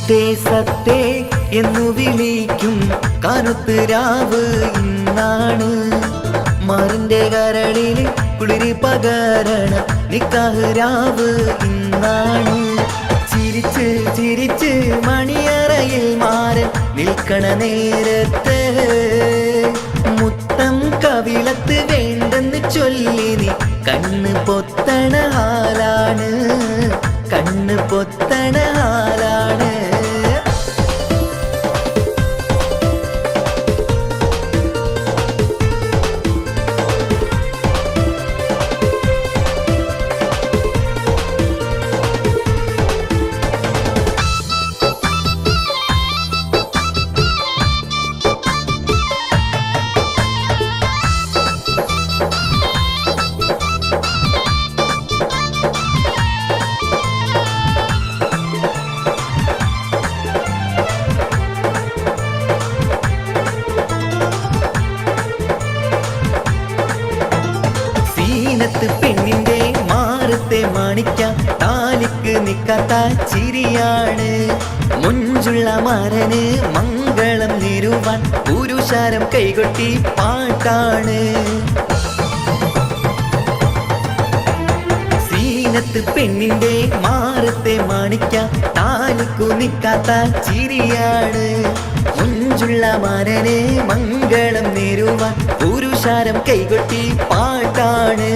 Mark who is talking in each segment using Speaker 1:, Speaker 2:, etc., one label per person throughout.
Speaker 1: മുത്തേ സത്തേ എന്നു വിളിക്കും കറുത്ത് രാവ് ഇന്നാണ്. മാറിന്റെ കരളിൽ കുളിരി പകരണ നിക്കാഹ് രാവ് ഇന്നാണ്. ചിരിച്ച് ചിരിച്ച് മണിയറയിൽ മാറൻ നിൽക്കണ നേരത്ത് മുത്തം കവിളത്ത് വേണ്ടെന്ന് ചൊല്ലി നീ കണ്ണ് പൊത്തണ ഹാലാണ്, കണ്ണ് പൊത്തണ ഹാലാണ്. പെണ്ണിന്റെ മാറത്തെ മാണിക്ക താലിക്ക് നിക്കാത്ത ചിരിയാണ്. മുഞ്ചുള്ള മാരന് മംഗളം നേരുവാൻ പുരുഷാരം കൈകൊട്ടി പാട്ടാണ്. സീനത്ത് പെണ്ണിന്റെ മാറത്തെ മാണിക്ക താലിക്കു നിക്കാത്ത ചിരിയാണ്. മുഞ്ചുള്ള മാരന് മംഗളം നേരുവാൻ പുരുഷാരം കൈകൊട്ടി പാട്ടാണ്.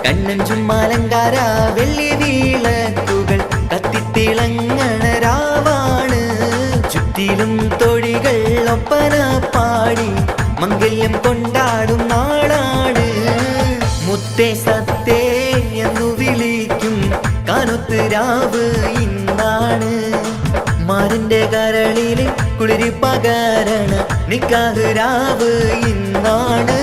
Speaker 1: കണ്ണഞ്ചും മാലങ്കാര വെള്ളി വീളക്കുകൾ കത്തിത്തിളങ്ങണ രാവാണ്. ചുറ്റിലും തൊഴികൾ ഒപ്പന പാടി മംഗല്യം കൊണ്ടാടും നാടാണ്. മുത്തേ സത്തേ എന്നു വിളിക്കും കറുത്ത് രാവ് ഇന്നാണ്. മാറിന്റെ കരളിൽ കുളിരി പകരണ നിക്കാഹ് രാവ് ഇന്നാണ്.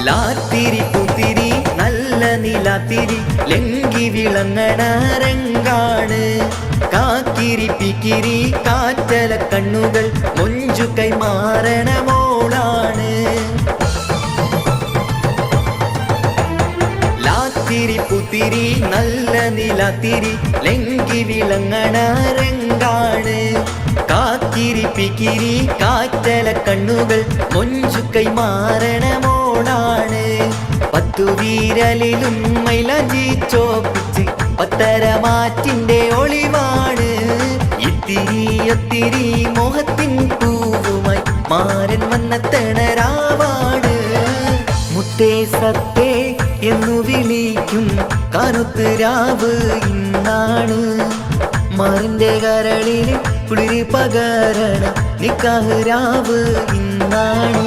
Speaker 1: ലാത്തിരി പുത്തിരി നല്ല നിലാത്തിരി ലങ്കി വിളങ്ങണ രംഗാണ്. കാക്കിരി പിക്കിരി കാറ്റല കണ്ണുകൾ മൊഞ്ചു കൈമാറണ മോളാണ്. ലാത്തിരി പുത്തിരി നല്ല നിലാത്തിരി ലങ്കി വിളങ്ങണ രംഗാണ്. കാക്കിരി പിക്കിരി കാറ്റല കണ്ണുകൾ മൊഞ്ചു കൈമാറണ മോളാണ്. പത്തു വീരലിലും മൈലാഞ്ചി ചോപ്പിച്ച് പത്തരമാറ്റിന്റെ ഒളിവാണ്. ഇത്തിരി ഒത്തിരി മോഹത്തിൻ പൂവുമായി മാരൻ വന്നെത്തണ രാവാണ്. മുത്തേ സത്തേ എന്നു വിളിക്കും കറുത്ത് രാവ് ഇന്നാണ്. മാറിന്റെ കരളിൽ കുളിരി പകരണ നിക്കാഹ് രാവ് ഇന്നാണ്.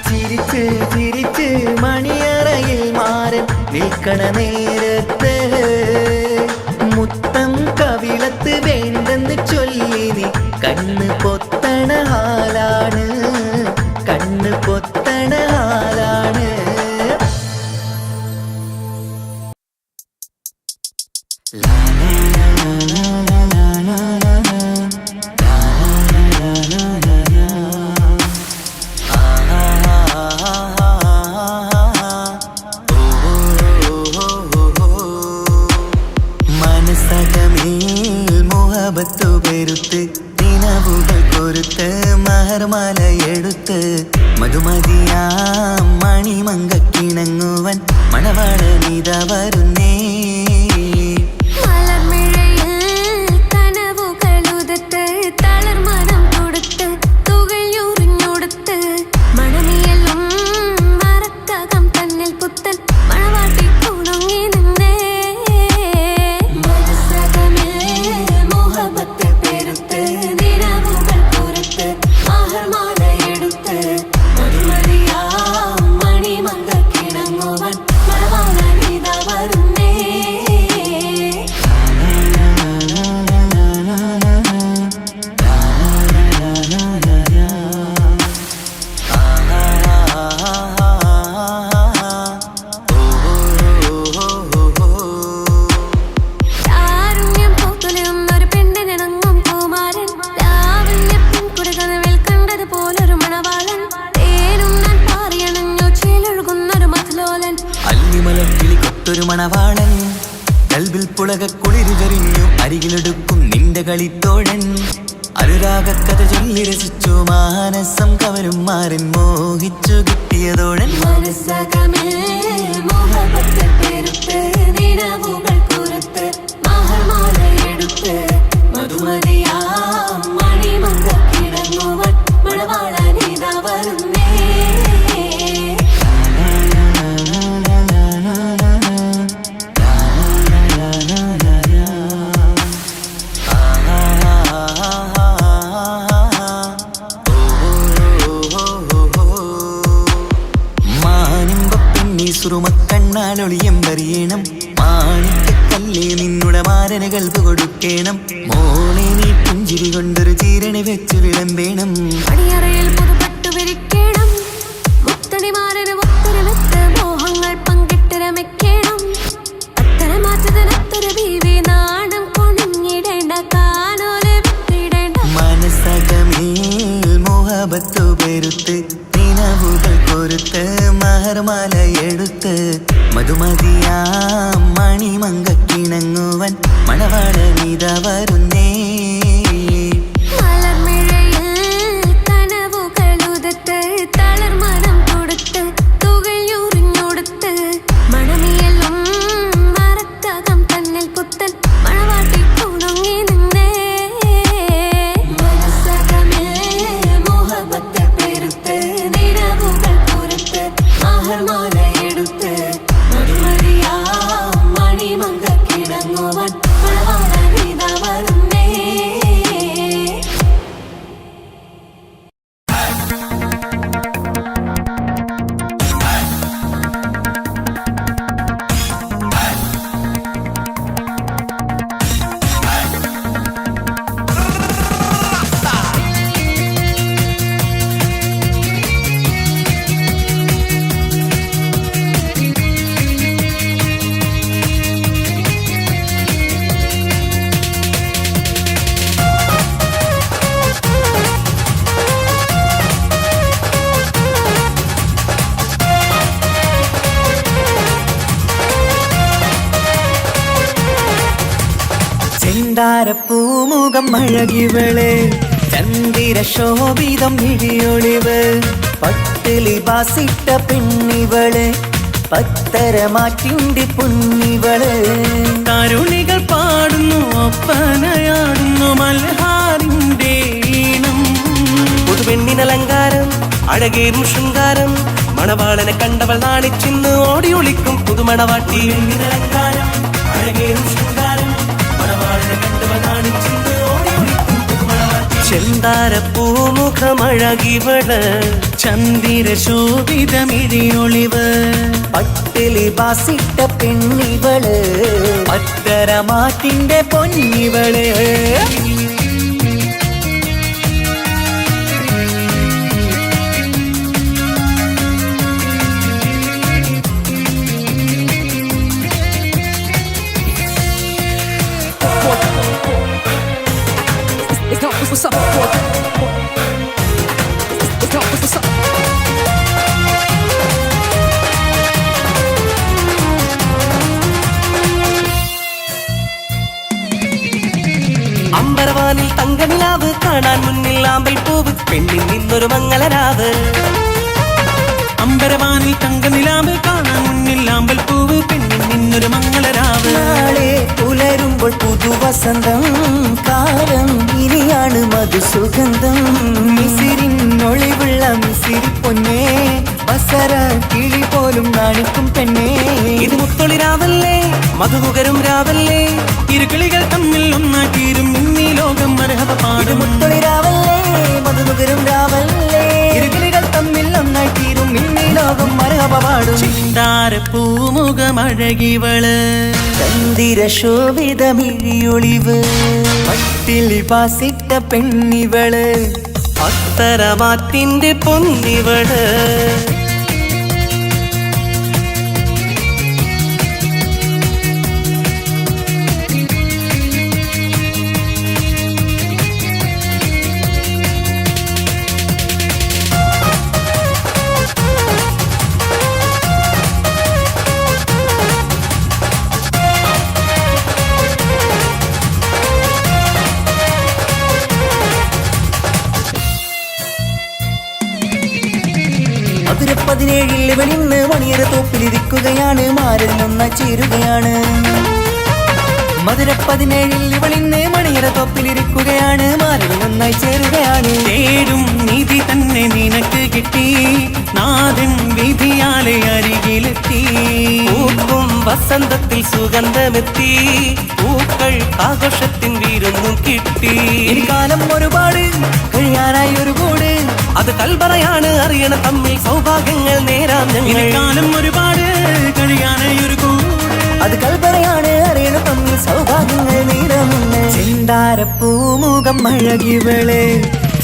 Speaker 1: ചിരിച്ച് ചിരിച്ച് മണിയറയിൽ മാറൻ നിൽക്കണ നേരത്ത് മുത്തം കവിളത്ത് വേണ്ടെന്ന് ചൊല്ലി നീ കണ്ണ് പൊത്തണ ഹാലാണ്, കണ്ണ് പൊത്തണ ഹാലാണ്. മനസ്സകമേൽ പെരുത്ത് നിലവുകൾ കൊരുത്ത് മഹർമാല എടുത്ത് മധുമതിയാം മണിമങ്കക്കിണങ്ങുവൻ മണവാളനിത വരുന്നേ.
Speaker 2: മണവാളനിത വരുന്നേ.
Speaker 1: ഉളകക്കുളിരു ചൊരിഞ്ഞു അരികിലെടുക്കും നിന്റെ കളിത്തോഴൻ അനുരാഗ കഥ ചൊല്ലി രസിച്ചു മാനസം കവരും മാറിൻ മോഹിച്ചു കിട്ടിയതോഴൻ കണ്ണാലൊളിയമ്പറിയണം മാണിക്കല്ലേ നിന്നുടെ മാരന് കൽപ്പ് കൊടുക്കണം മോളെ നീ പുഞ്ചിരി കൊണ്ടൊരു ചീരണി വെച്ച് വിളമ്പേണം
Speaker 2: മോഹങ്ങൾ പങ്കിട്ട് രമിക്കണം അത്തരം മാറ്റത്തിനൊത്തൊരു ബീവി നാടം കൊണിഞ്ഞിടേണ്ട കാനോലെ വിട്ടിടേണ്ട
Speaker 1: മനസ്സകമേൽ മോഹബത്തു പെരുത്ത് നിലവുകൾ കൊരുത്ത് മഹർമാല എടുത്ത് മധുമതിയാം മണിമങ്കക്കിണങ്ങുവൻ മണവാളനിത വരുന്നേ പൂമുഖം അഴകിവള് ചന്ദിര ശോഭിതം ഇടിയൊളിവ് പട്ടിലി ബാസിട്ട പെണ്ണിവള് പത്തരമാറ്റിന്റെ പൊന്നിവള്
Speaker 3: തരുണികൾ പാടുന്നു ഒപ്പനയാടുന്നു മൽഹാറിന്റെ ഈണം
Speaker 4: പുതുപെണ്ണിനലങ്കാരം അഴകേറും ശൃംഗാരം മണവാളനെ കണ്ടവൾ നാണിച്ചിന്ന് ഓടി ഒളിക്കും പുതുമണവാട്ടി
Speaker 3: അലങ്കാരം അഴകേറും ശൃംഗാരം മണവാളനെ കണ്ടവൾ നാണിച്ചിന്ന് ഓടി ഒളിക്കും പുതുമണവാട്ടി
Speaker 4: ചെന്താര പൂമുഖമഴകിവള്
Speaker 3: ചന്ദിര ശോഭിതമിഴിയൊളിവ്
Speaker 1: പട്ടിലി ബാസിട്ട പെണ്ണിവള് പത്തരമാറ്റിന്റെ പൊന്നിവള്
Speaker 4: അമ്പരവാനിൽ തങ്കനിലാവ് കാണാൻ മുന്നിൽ ആമ്പൽ പൂവ് പെണ്ണിൽ നിന്നൊരു മംഗളരാവ്
Speaker 3: അമ്പരവാനിൽ തങ്കനിലാവ് കാണാൻ മുന്നിൽ ആമ്പൽ പൂവ് പെണ്ണിൽ നിന്നൊരു മംഗളരാവ്
Speaker 1: നാളെ പുലരുമ്പോൾ പുതുവസന്തം കാലം ഇനിയാണ് മധുസുഗന്ധം മിസിരിനൊളിവുള്ള മിസിരി പൊന്നേ ബസര കിളി പോലും നാണിക്കും പെണ്ണേ
Speaker 4: ഇത് മുത്തൊളി രാവല്ലേ മധുകുകരും രാവല്ലേ
Speaker 3: ഇരുകിളികൾ തമ്മിൽ ഒന്നാക്കിയിരും ഇന്നീ ലോകം മരഹബ
Speaker 1: ഇത്
Speaker 3: പാടും
Speaker 1: മുത്തൊളി രാവല്ലേ മധുനുകരും രാവല്ലേ ഇരുകിളികൾ തമ്മിൽ ഒന്നായി തീരും ഇന്നീ ലോകം മരഹബ പാടും
Speaker 3: ചിന്താര പൂമുഖമഴകിവള്
Speaker 1: ചന്ദിര ശോഭിതമിഴിയൊളിവ് പട്ടിലി പാസിട്ട പെണ്ണിവള്
Speaker 4: അത്തരമാറ്റിന്റെ പൊന്നിവള്
Speaker 1: ഇവളിന്ന് മണിയറ തോപ്പിലിരിക്കുകയാണ്, മാറിൽ നന്നായി ചേരുകയാണ്. മധുര 17 ഇവളിന്ന് മണിയറ തോപ്പിലിരിക്കുകയാണ്, മാറിൽ നന്നായി ചേരുകയാണ്.
Speaker 3: തേടും നീതി തന്നെ നിനക്ക് കിട്ടി, നാഥൻ വിധിയാലെ അരികിലെത്തി.
Speaker 4: പൂക്കും വസന്തത്തിൽ സുഗന്ധമെത്തി, പൂക്കൾ ആഘോഷത്തിൻ വീരൊന്നും കിട്ടി.
Speaker 1: ഇനി കാലം ഒരുപാട് കഴിയാനായി ഒരു കൂട്,
Speaker 4: അത് കൽബറയാണ് അറിയണ തമ്മിൽ സൗഭാഗ്യങ്ങൾ നേരാം ഞങ്ങൾ.
Speaker 3: കാലം ഒരുപാട് കഴിയാനായി ഒരു കൂട്,
Speaker 1: അത് കൽപ്പറയാണ് അറിയണ തമ്മിൽ സൗഭാഗ്യങ്ങൾ നീരമുണ്ട്. ചിന്താരപ്പൂമുഖം അഴകിവള്,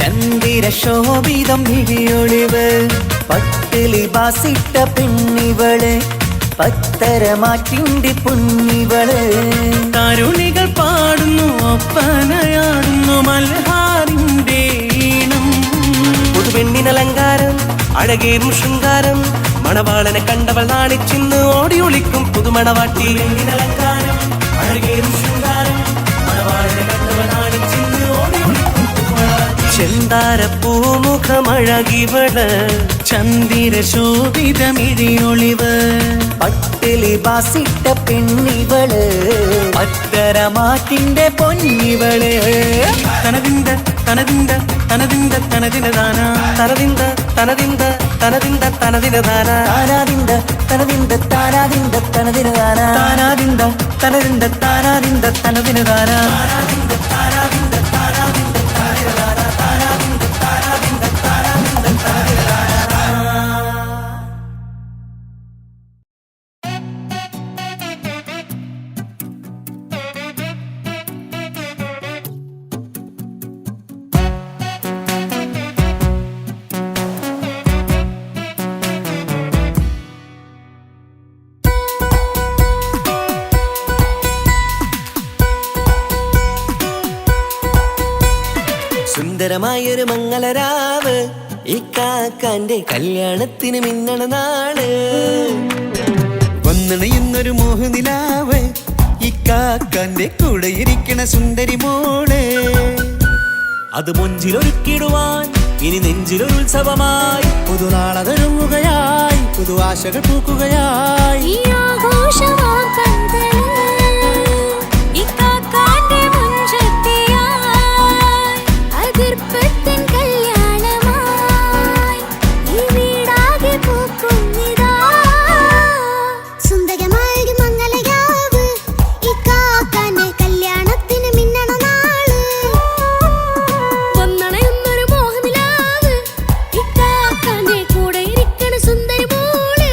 Speaker 1: ചന്ദിര ശോഭിതം വിഴിയൊളിവ്, പട്ടിലി ബാസിട്ട പെണ്ണിവള്, പത്തരമാറ്റിന്റെ പൊന്നിവള്.
Speaker 3: തരുണികൾ പാടുന്നു ഒപ്പനയാടുന്നു മൽഹാറിന്റെ ഈണം.
Speaker 4: പുതുപെണ്ണിനലങ്കാരം അഴകേറും ശൃംഗാരം, മണവാളനെ കണ്ടവൾ നാണിച്ചിന്ന് ഓടി ഒളിക്കും പുതുമണവാട്ടി.
Speaker 3: അലങ്കാരം അഴകേറും ശൃംഗാരം, മണവാളനെ കണ്ടവൾ നാണിച്ചിന്ന് ഓടി ഒളിക്കും പുതുമണവാട്ടി.
Speaker 4: ചെന്താരപ്പൂമുഖമഴകിവള്,
Speaker 3: ചന്ദിര ശോഭിതമിഴിയൊളിവ്,
Speaker 1: പട്ടിലി ബാസിട്ട പെണ്ണിവള്, പത്തരമാറ്റിന്റെ പൊന്നിവള്.
Speaker 3: തനതിന്ത തനതിന്ത തനതിന്ത തനതിനദാന,
Speaker 4: തനതിന്ത തനതിന്ത തനതിന്ത തനതിനദാന,
Speaker 1: താനാദിന്ത തനതിന്ത താനാദിന്ത തനതിനദാന, താനാദിന്ത തനതിന്ത താനാദിന്ത തനതിനദാന. സുന്ദരമായൊരു മംഗളരാവ്, ഈ കാക്കാന്റെ കല്യാണത്തിന് മിന്നണ നാള്. വന്നണയുന്നൊരു മോഹനിലാവ്, ഈ കാക്കാന്റെ കൂടെ ഇരിക്കണ സുന്ദരി മോള്. അത് മുഞ്ചിലൊരുക്കിടുവാൻ ഇനി നെഞ്ചിലൊരു ഉത്സവമായി, പുതുനാളതൊരുങ്ങുകയായി, പുതു ആശകൾ പൂക്കുകയായി.
Speaker 2: ഈ ആഘോഷമാം കൺകളിൽ ഇക്കാക്കാന്റെ മുൻചെത്തിയായി, അതിർപ്പത്തിൻ കല്യാണമായി ഈ വീടാകെ പൂക്കുന്നിതാ. സുന്ദരമായൊരു മംഗളരാവ്, ഇക്കാക്കാന്റെ കല്യാണത്തിന് മിന്നണ നാള്. വന്നണയുന്നൊരു മോഹനിലാവ്, ഇക്കാക്കാന്റെ കൂടെ ഇരിക്കണ സുന്ദരി മോള്.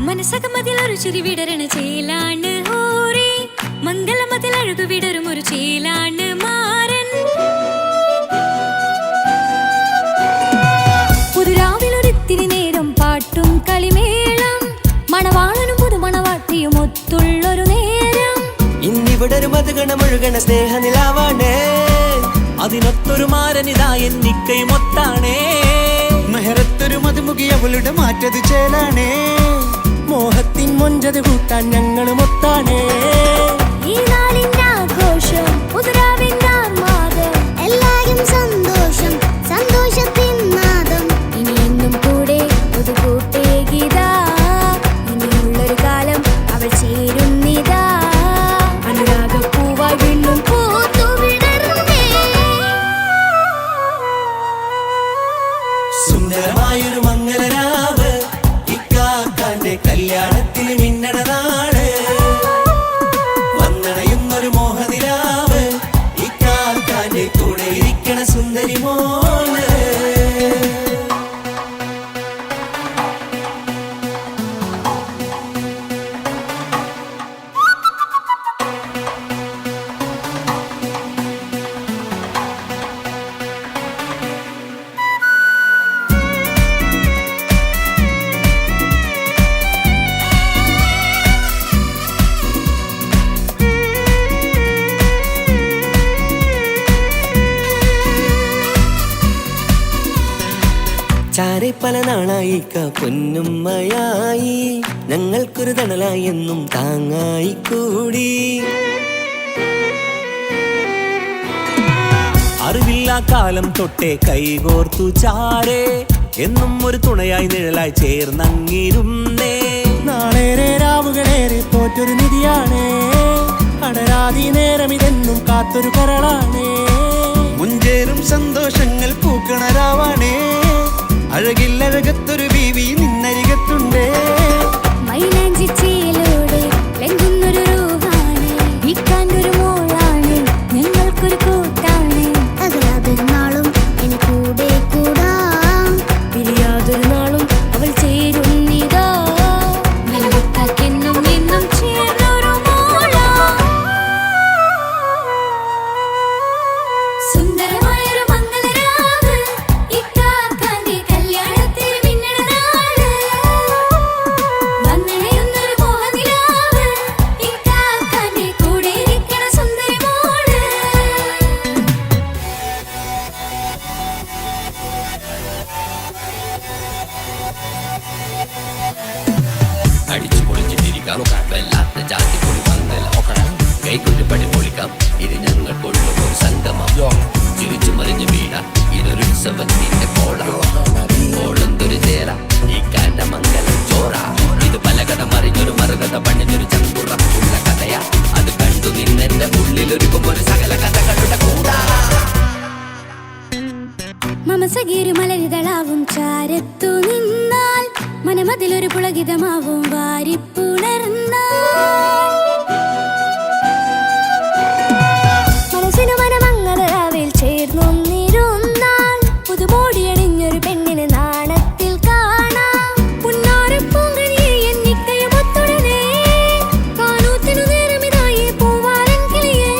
Speaker 2: മനസ്സകമതിലൊരു ചിരി വിടരണ ചേലാണ് ഹോറി, മംഗളമതിൽ അഴകു വിടരും ഒരു ചേലാണ് മാരൻ. പുതുരാവിലൊരിത്തിരി നേരം പാട്ടും കളിമേളം, മണവാളനും പുതുമണവാട്ടിയും ഒത്തുള്ളൊരു നേരം.
Speaker 1: ഇന്നിവിടെ ഒരു മധുഗണമൊഴുകണ സ്നേഹനിലാവാണ്,
Speaker 3: അതിനൊത്തൊരു മാരനിതാ എന്നിക്കയും ഒത്താണേ.
Speaker 1: മെഹറത്തൊരു മധുമുഖി അവളുടെ മാറ്റത് ചേലാണേ, മോഹത്തിൻ മൊഞ്ചത് കൂട്ടാൻ ഞങ്ങളും ഒത്താണേ.
Speaker 2: ഈ നാളിന്റെ ആഘോഷം, പുതുരാവിന്റെ ആർമാദം, എല്ലാരും സന്തോഷം, സന്തോഷത്തിൻ നാദം. ഇനിയെന്നും കൂടെ പുതുകൂട്ടേ ഗീതാ, ഇനിയുള്ളൊരു കാലം അവൾ ചേരുന്നിതാ. അനുരാഗപ്പൂവായി വീണ്ടും പൂത്തു വിടർന്നേ.
Speaker 1: സുന്ദരമായൊരു മംഗളരാവ്, ഇക്കാക്കാന്റെ കല്യാണത്തിന് മിന്നണ നാള്.
Speaker 4: ചാരെ പല നാളായിക്ക പൊന്നുമ്മയായി ഞങ്ങൾക്കൊരു തണലായി എന്നും താങ്ങായി കൂടി.
Speaker 3: അറിവില്ലാ കാലം തൊട്ടേ കൈകോർത്തു ചാരേ എന്നും ഒരു തുണയായി നിഴലായി ചേർന്നങ്ങിരുന്നേ.
Speaker 5: നാളേറെ രാവുകളേറെ തോറ്റൊരു നിധിയാണേ, അടരാതി നേരം ഇതെന്നും കാത്തൊരു കരളാണേ.
Speaker 1: മുഞ്ചേറും സന്തോഷങ്ങൾ പൂക്കണരാവാണേ, അഴകില്ലഴകത്തൊരു ബീവി നിന്നരികത്തുണ്ടേ.
Speaker 2: മൈലാഞ്ചി ചേലോടെ ലംഘുന്നൊരു രൂപാണ്, വീക്കാണ്ടൊരു മോളാണ്, ഞങ്ങൾക്കൊരു കൂട്ടാണ്.
Speaker 6: അകലാതൊരു നാളും ഇനി കൂടെ കൂടാം,
Speaker 2: പിരിയാതൊരു നാളും അവൾ ചേരുന്നിതാ. മെല്ലക്കാക്കെന്നും എന്നും ചേർന്നൊരു മോളാ. സുന്ദരമായൊരു മംഗളരാവ്, ഇക്കാക്കാന്റെ കല്യാണത്തിന് മിന്നണ നാള്. വന്നണയുന്നൊരു മോഹനിലാവ്, ഇക്കാക്കാന്റെ കൂടെ ഇരിക്കണ സുന്ദരി മോള്.
Speaker 7: അടിച്ചു പൊളിച്ചിട്ടിരിക്കാം, വല്ലാത്ത ജാതി പൊളി മംഗല കൈകൊണ്ട് പടി പൊളിക്കാം. ഇത് ഞങ്ങൾ കൊള്ളും ഒരു സംഗമം, ചിരിച്ചു മറിഞ്ഞു വീണ ഇതൊരു ഉത്സവത്തിന്റെ കോളന്തൊരു ചേര ഈ കാണ്ട മംഗലം ചോറ. ഇത് പല കഥ മറിഞ്ഞൊരു മറുകഥ പണിഞ്ഞൊരു ചങ്കുറപ്പുള്ള കഥയാ. അത് കണ്ടു നിന്നെന്റെ ഉള്ളിലൊരുക്കും ഒരു സകല കഥകളുടെ കൂടാ.
Speaker 2: മമസഗീരു മലരിതളാവും ചാരത്തു നിന്നാൽ, മനമതിലൊരു പുളകിതമാവും വാരിപ്പുണർന്നാൽ. മനസ്സിനു മനമംഗളരാവിൽ ചേർന്നൊന്നിരുന്നാൽ, പുതുമോടിയണിഞ്ഞൊരു പെണ്ണിന് നാണത്തിൽ കാണാം. പുന്നാരപ്പൂങ്കനിയെ എന്നിക്കയും ഒത്തുടനെ, കാനൂത്തിനു നേരമിതായി പൂവാലൻ കിളിയേ.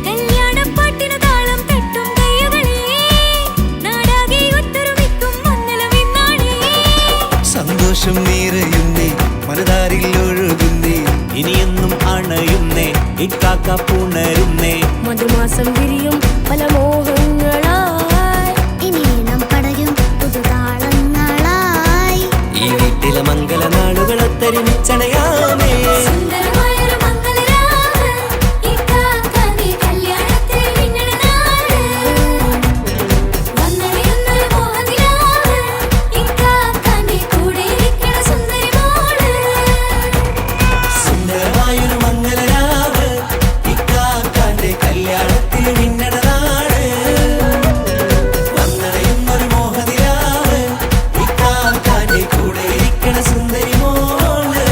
Speaker 2: കല്യാണപ്പാട്ടിനു താളം തട്ടും കയ്യുകളേ, നാടാകെ ഒത്തൊരുമിക്കും മംഗളമിന്നാണേ.
Speaker 1: സന്തോഷം നിറയുന്നേ, മനതാരിൽ ഒഴുകുന്നേ,
Speaker 3: ഇനിയെന്നും അണയുന്നേ, ഇക്കാക്ക പുണരുന്നേ.
Speaker 2: മധുമാസം വിരിയും പല മോഹങ്ങളായി,
Speaker 6: ഇനി നാം പടരും പുതുതാളങ്ങളായി.
Speaker 4: ഈ വീട്ടിലെ മംഗല നാളുകളൊത്തരിച്ചണയാമേ.
Speaker 2: സുന്ദരമായൊരു മംഗളരാവ്, ഇക്കാക്കാന്റെ കല്യാണത്തിന് മിന്നണ നാള്. വന്നണയുന്നൊരു മോഹനിലാവ്, ഇക്കാക്കാന്റെ കൂടെ ഇരിക്കണ സുന്ദരി മോള്.
Speaker 4: സുന്ദരമായൊരു മംഗലരാവ്, ഇക്കാക്കാന്റെ കല്യാണത്തിന് മിന്നണ നാട്. വന്നടയുന്നൊരു മോഹനിലാവ്, ഇക്കാക്കാന്റെ കൂടെ ഇരിക്കണ സുന്ദരി മോള്.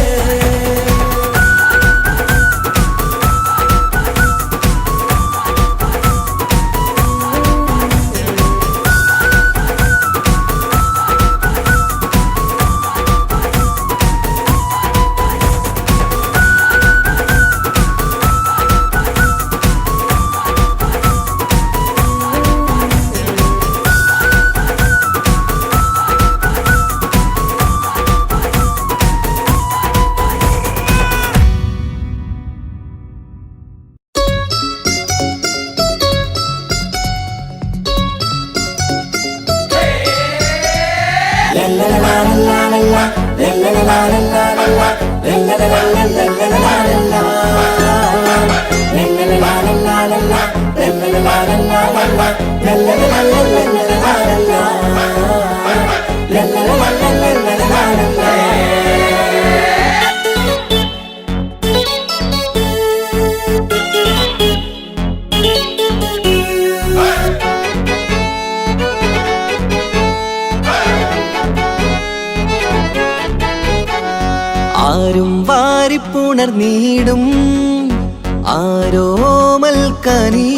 Speaker 1: ആരും വാരിപ്പുണർന്നീടും ആരോമൽക്കനി,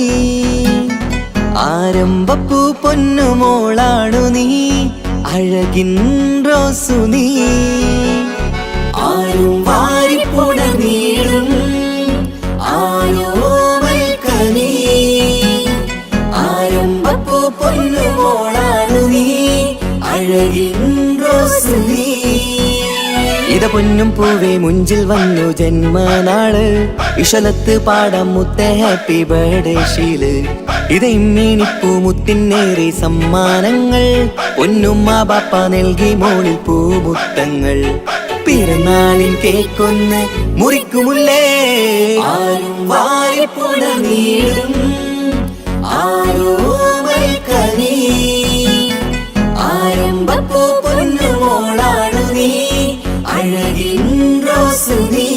Speaker 1: ആരംഭപ്പൂ പൊന്നുമോളാണു നീ, അഴകിൻ റോസു നീ. ആരും വാരിപ്പുണർന്നീടും ആരോമൽക്കനി, ആരംഭപ്പൂ പൊന്നുമോളാണു നീ, അഴകിൻ റോസു നീ. ഇത പൊന്നും പൂവേ മുഞ്ചിൽ വന്നു ജന്മനാള് ഇശലത്ത് പാടാം മുത്തേ ഹാപ്പി ബർത്ത്ഡേ ഷീല് ഇത് ഇമ്മീനിപ്പൂ മുത്തിനേറി സമ്മാനങ്ങൾ പൊന്നുമ്മ ബാപ്പ നൽകി മോളിൽ പൂമുത്തങ്ങൾ പിറന്നാളിൻ കേക്കൊന്ന് മുറിക്കുമുല്ലേ ആരും വാരിപ്പുണ നീളും ആരോമൽക്കനീ ആരംഭപ്പൂ പൊന്നുമോളാണു നീ അഴകിൻ റോസ് നീ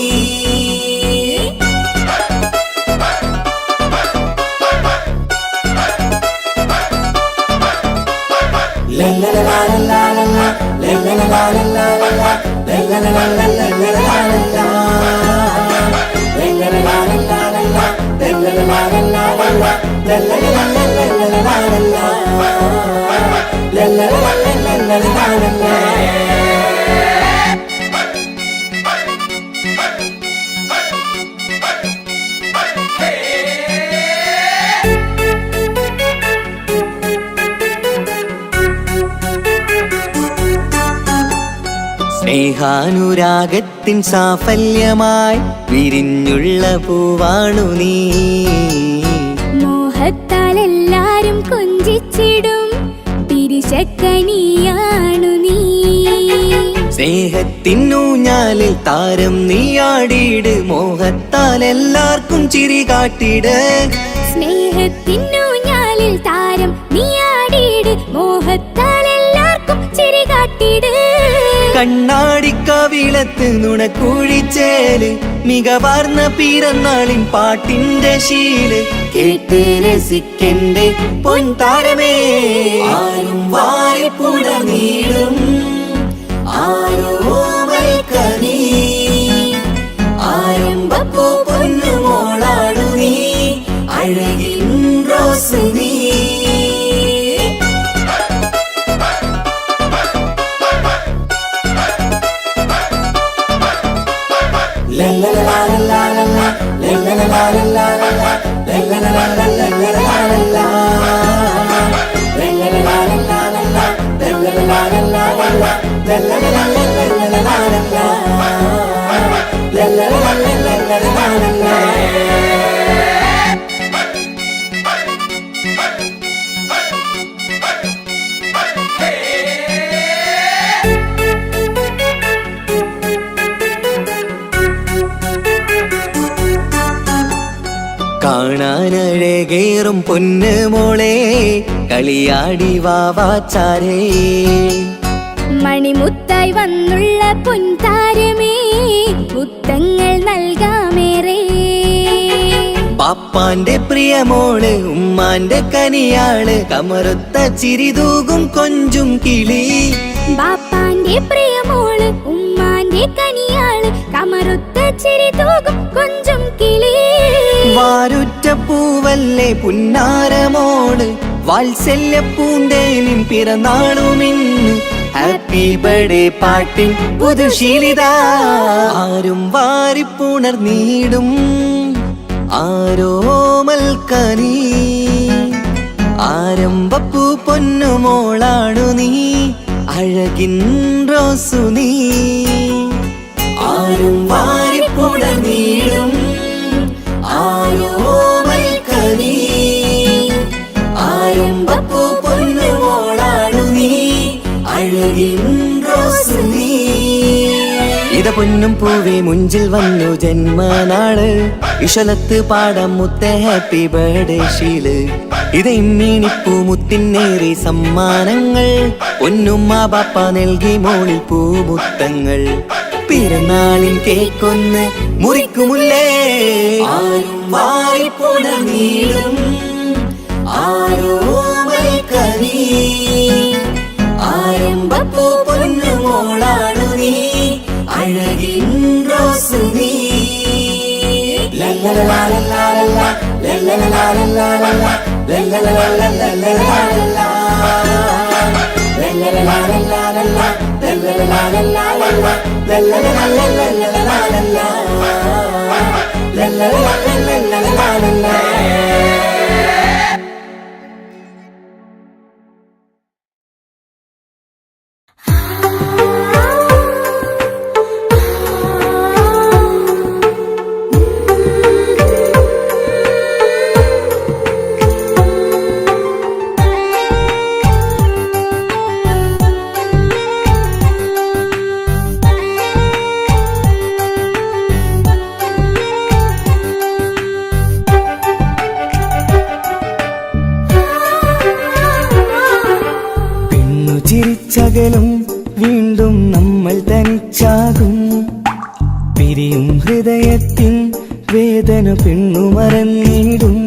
Speaker 1: സ്നേഹാനുരാഗത്തിൻ സാഫല്യമായി വിരിഞ്ഞുള്ള പൂവാണു നീ
Speaker 2: മോഹത്താൽ എല്ലാരും കൊഞ്ചിച്ചിടും പിരിശക്കനിയാണു നീ
Speaker 1: സ്നേഹത്തിനൂഞ്ഞാലിൽ താരം നീയാടിയിട് മോഹത്താൽ എല്ലാവർക്കും ചിരി കാട്ടിട്
Speaker 2: സ്നേഹത്തിനൂഞ്ഞാലിൽ താരം നീയാടിയിട് മോഹത്താൽ എല്ലാവർക്കും ചിരി കാട്ടിട്
Speaker 1: കണ്ണാടിക്കവിളത്ത് നുണക്കുഴിച്ചേല് മികവാർന്ന പിറന്നാളിൻ പാട്ടിന്റെ ശീല് കേട്ട് രസിക്കന്റെ പൊൻതാരമേ ആരും വാരിപ്പുണ നീളും ആരോമൽക്കനീ ആരംഭപ്പൂ പൊന്നുമോളാണു നീ അഴകിൻ റോസ് നീ കാണാനഴകേറും പൊന്ന് മോളെ കളിയാടി വാവാച്ചാരേ
Speaker 2: മണിമുത്തായി വന്നുള്ള പൊൻതാരമേ മുത്തങ്ങൾ നൽകാമേറെ
Speaker 1: പാപ്പാന്റെ പ്രിയമോള് ഉമ്മാന്റെ കനിയാള് കമറുത്ത ചിരിതൂകും കൊഞ്ചും കിളി
Speaker 2: ബാപ്പാന്റെ പ്രിയമോള് ഉമ്മാന്റെ കനിയാള് കമറുത്ത ചിരി തൂകും കൊഞ്ചും കിളി
Speaker 1: വാരുറ്റ പൂവല്ലേ പുന്നാരമോള് വാത്സല്യ പൂന്തേനിൻ പിറന്നാളുമിന്ന് ഹാപ്പി ബർത്ത്ഡേ പാട്ടിൻ പുതുശീലിത ആരും വാരിപ്പുണർന്നീടും ആരോമൽക്കനീ ആരംഭപ്പൂ പൊന്നുമോളാണു നീ അഴകിൻ റോസു നീ ആരും വാരിപ്പുണർന്നീടും ആരോമൽക്കനീ ആരംഭപ്പൂ പൊന്നുമോളാണു നീ അഴകിൻ റോസ് നീ ഇത പൊന്നും പൂവേ മുഞ്ചിൽ വന്നു ജന്മനാള് ഇശലത്ത് പാടാം മുത്തേ ഹാപ്പി ബർത്ത്ഡേ ഷീല് ഇത് ഇമ്മീനിപ്പൂ മുത്തിനേറി സമ്മാനങ്ങൾ പൊന്നുമ്മ ബാപ്പ നൽകി മോളിൽ പൂമുത്തങ്ങൾ പിറന്നാളിൻ കേക്കൊന്ന് മുറിക്കുമുല്ലേ ആരും വാരിപ്പുണ നീളും ആരോമൽക്കനീ ആരംഭപ്പൂ പൊന്നുമോളാണു നീ അഴകിൻ റോസ് നീ ചിരിച്ചകലും വീണ്ടും നമ്മൾ തനിച്ചാകും. പിരിയും ഹൃദയത്തിൻ വേദന പെണ്ണു മറന്നിടും.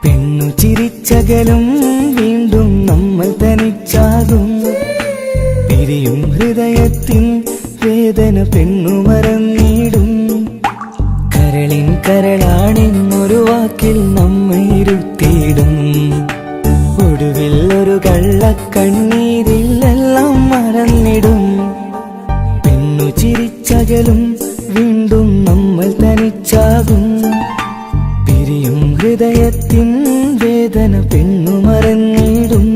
Speaker 1: പെണ്ണു ചിരിച്ചകലും വീണ്ടും നമ്മൾ തനിച്ചാകും. പിരിയും ഹൃദയത്തിൻ വേദന പെണ്ണു മറന്നിടും. കരളിൻ കരളാണെന്നൊരു വാക്കിൽ നമ്മെ ഇരുത്തിയിടും. ഒടുവിൽ ഒരു കള്ളക്കണ്ണീരിലെല്ലാം മറന്നിടും. പെണ്ണു ചിരിച്ചകലും വീണ്ടും നമ്മൾ തനിച്ചാകും. പിരിയും ഹൃദയത്തിൻ വേദന പെണ്ണു മറന്നിടും.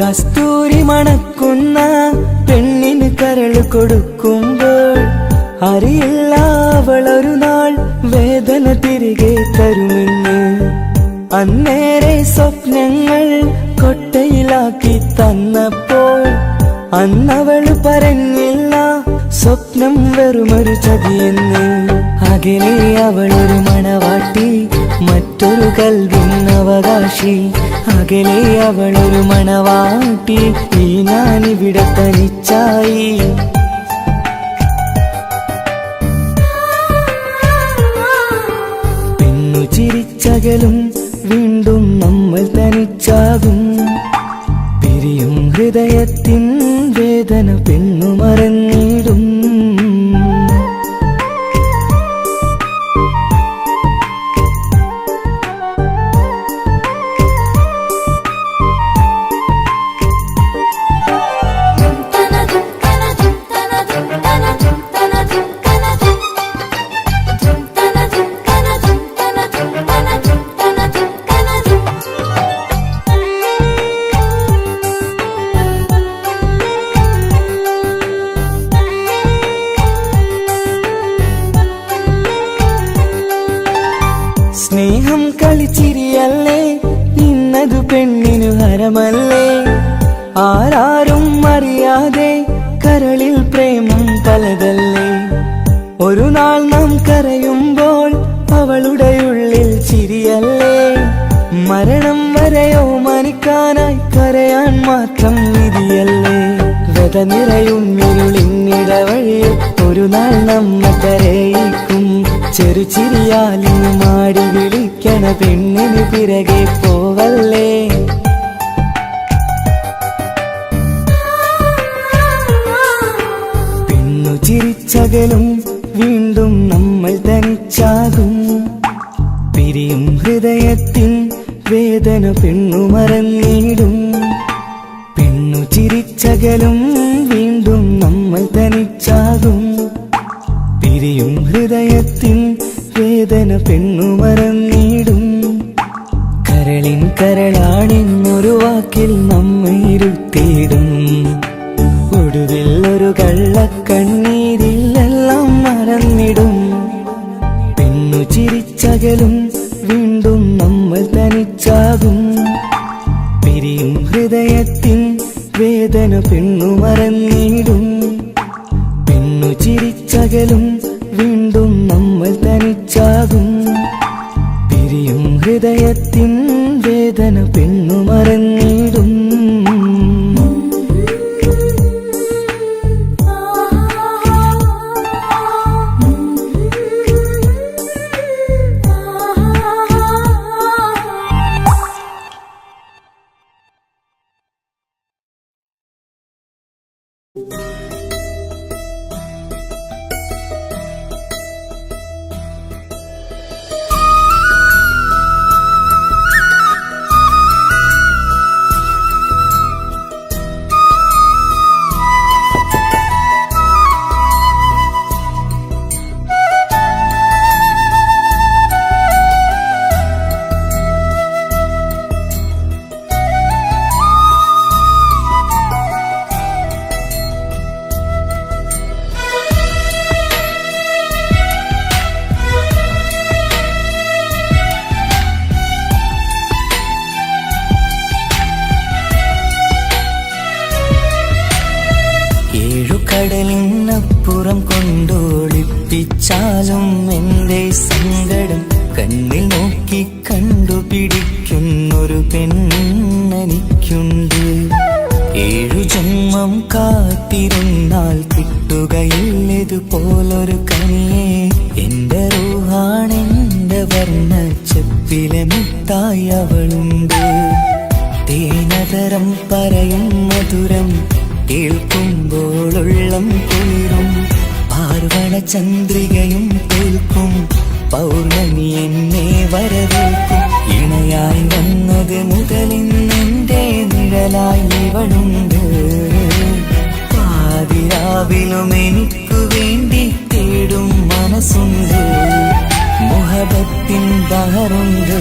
Speaker 1: കസ്തൂരി മണക്കുന്ന പെണ്ണിന് കരള് കൊടുക്കുമ്പോൾ അറിയില്ല അവളൊരു നാൾ വേദന തിരികെ തരുമെന്ന്. അന്നേരെ സ്വപ്നങ്ങൾ കൊട്ടയിലാക്കി തന്നപ്പോൾ അന്നവള് പറഞ്ഞില്ല സ്വപ്നം വെറുമൊരു ചതിയെന്ന്. അകലെ അവളൊരു മണവാട്ടി, മറ്റൊരു കൽവിൻ അവകാശി. അകലെ അവളൊരു മണവാട്ടി, ഈ ഞാനിവിടെ തനിച്ചായി. പെണ്ണു ചിരിച്ചകലും വീണ്ടും നമ്മൾ തനിച്ചാകും. പിരിയും ഹൃദയത്തിൻ വേദന പെണ്ണു മറന്നിടും. സ്നേഹം കളിച്ചിരിയല്ലേ, ഇന്നതു പെണ്ണിനു ഹരമല്ലേ. ആരാരും അറിയാതെ കരളിൽ പ്രേമം പലതല്ലേ. ഒരു നാൾ നാം കരയുമ്പോൾ അവളുടെ ഉള്ളിൽ ചിരിയല്ലേ. മരണം വരെയോ മനിക്കാനായി കരയാൻ മാത്രം വിധിയല്ലേ. വ്യത നിറയും ഇരുളിന്നിടവഴിയിൽ ഒരു നാൾ നമ്മ കരയിക്കും. ചെറുചിരിയാലിന് മാടി വിളിക്കണ പെണ്ണിന് പിറകെ പോവല്ലേ. പെണ്ണു ചിരിച്ചകലും വീണ്ടും നമ്മൾ തനിച്ചാകും. പിരിയും ഹൃദയത്തിൻ വേദന പെണ്ണു മറന്നിടും. പെണ്ണു ചിരിച്ചകലും വീണ്ടും നമ്മൾ തനിച്ചാകും. പിരിയും ഹൃദയത്തിൻ വേദന പെണ്ണു മറന്നിടും. കരളിൻ കരളാണെന്നൊരു വാക്കിൽ നമ്മെ ഇരുത്തിയിടും. ഒടുവിൽ ഒരു കള്ളക്കണ്ണീരിലെല്ലാം മറന്നിടും. പെണ്ണു ചിരിച്ചകലും വീണ്ടും നമ്മൾ തനിച്ചാകും. പിരിയും ഹൃദയത്തിൻ വേദന പെണ്ണു മറന്നിടും. പെണ്ണു ചിരിച്ചകലും വീണ്ടും നമ്മൾ തനിച്ചാകും. പിരിയും ഹൃദയത്തിൻ വേദന പെണ്ണു മറന്നിടും. നിന്നപ്പുറം കൊണ്ടോളിപ്പിച്ചാലും എന്റെ സങ്കടം കണ്ണിൽ നോക്കി കണ്ടുപിടിക്കുന്നൊരു പെണ്ണെനിക്കുണ്ട്. 7 ജന്മം കാത്തിരുന്നാൽ കിട്ടുകയില്ലതുപോലൊരു കനിയെ. എന്റെ റൂഹാണെന്റെ വർണ്ണച്ചപ്പിലെ മുത്തായി അവളുണ്ട്. തേനതരം പറയും മധുരം കേൾക്കുമ്പോളുള്ളം കുളിരും. പാർവണ ചന്ദ്രികയും തോൽക്കും പൗർണമി എന്നെ വരവേൽക്കും. ഇണയായി വന്നത് മുതലിന്നെന്റെ നിഴലായി ഇവളുണ്ട്. പാതിരാവിലും എനിക്കു വേണ്ടി തേടും മനസ്സുണ്ട്. മുഹബത്തിൻ ബഹറുണ്ട്.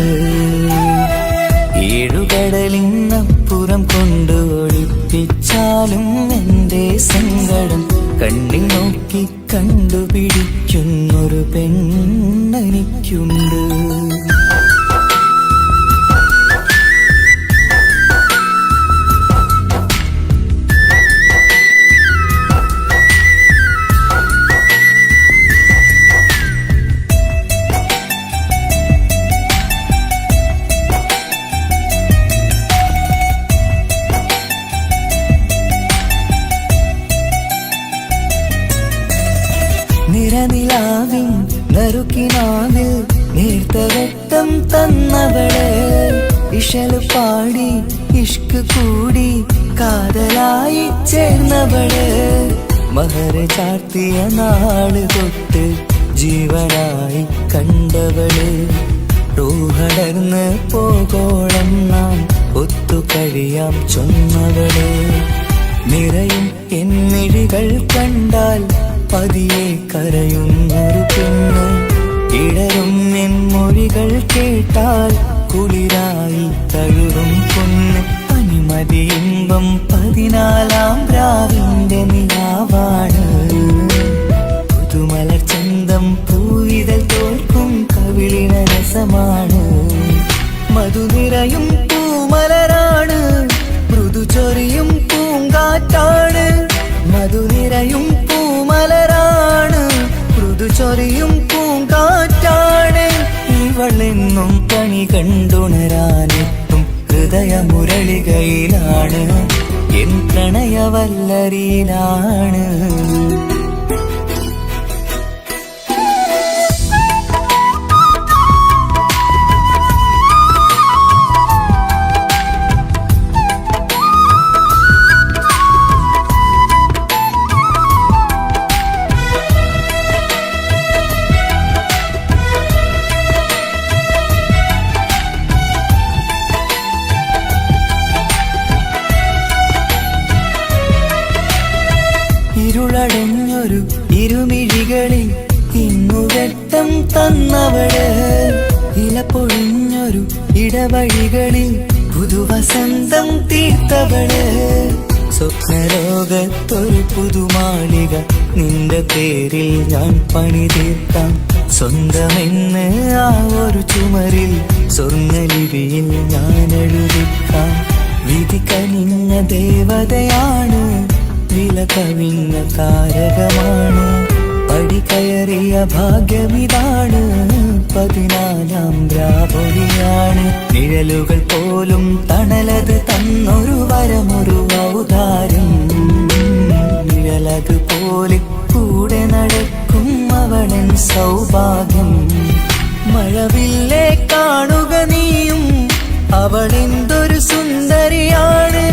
Speaker 1: 7 കടലിനപ്പുറം കൊണ്ടോളിപ്പിച്ചാലും എന്റെ സങ്കടം കണ്ണിൽ നോക്കി കണ്ടുപിടിക്കുന്നൊരു പെണ്ണെനിക്കുണ്ട്. നിറനിലാവിൻ നറുക്കിനാവിൽ നേർത്ത വെട്ടം തന്നവള്. ഇഷല് പാടി ഇഷ്ക് കൂടി കാതലായി ചേർന്നവള്. മഹർ ചാർത്തിയ നാള് തൊട്ട് ജീവനായി കണ്ടവള്. റൂഹടർന്ന് പോകോളം നാം ഒത്തു കഴിയാം ചൊന്നവള്. നിറയും എന്നിഴികൾ കണ്ടാൽ പതിയെ കരയുന്നൊരു പെണ്ണ്. ഇടരും എൻ മൊഴികൾ കേട്ടാൽ കുളിരായി തഴുകും പൊന്ന്. അനുമതിയിമ്പം 14-ാം രാവിന്റെ നിലാവാണ്. പുതുമലർ ചന്തം പൂവിതൽ തോൽക്കും കവിളിന രസമാണ്. മധുനിറയും പൂമലരാണ്. മൃദു ചൊരിയും പൂങ്കാറ്റാണ്. മധുനിറയും പൂമലരാണ്. മൃദു ചൊരിയും പൂങ്കാറ്റാണ്. ഇവളെന്നും കണി കണ്ടുണരാനെത്തും ഹൃദയമുരളികയിലാണ്. എൻ പ്രണയവല്ലരിയിലാണ്. ഇരുളടഞ്ഞൊരു ഇരുമിഴികളിൽ ഇന്നുവെട്ടം തന്നവള്. ഇല പൊഴിഞ്ഞൊരു ഇടവഴികളിൽ പുതുവസന്തം തീർത്തവള്. സ്വപ്നലോകത്തൊരു പുതുമാളിക നിന്റെ പേരിൽ ഞാൻ പണി തീർക്കാം. സ്വന്തമെന്ന് ആ ഒരു ചുമരിൽ സ്വർണ്ണലിപിയിൽ ഞാൻ എഴുതിക്കാം. വിധി കനിഞ്ഞ ദേവതയാണ്. വില കവിഞ്ഞ താരകമാണ്. പടി കയറിയ ഭാഗ്യമിതാണ്. 14-ാം രാപൊലിയാണ്. നിഴലുകൾ പോലും തണലത് തന്നൊരു വരമൊരു ഔദാര്യം. നിഴലതുപോലെ കൂടെ നടക്കും അവളൻ സൗഭാഗ്യം. മഴവില്ലേ കാണുക നീയും അവളെന്തൊരു സുന്ദരിയാണ്.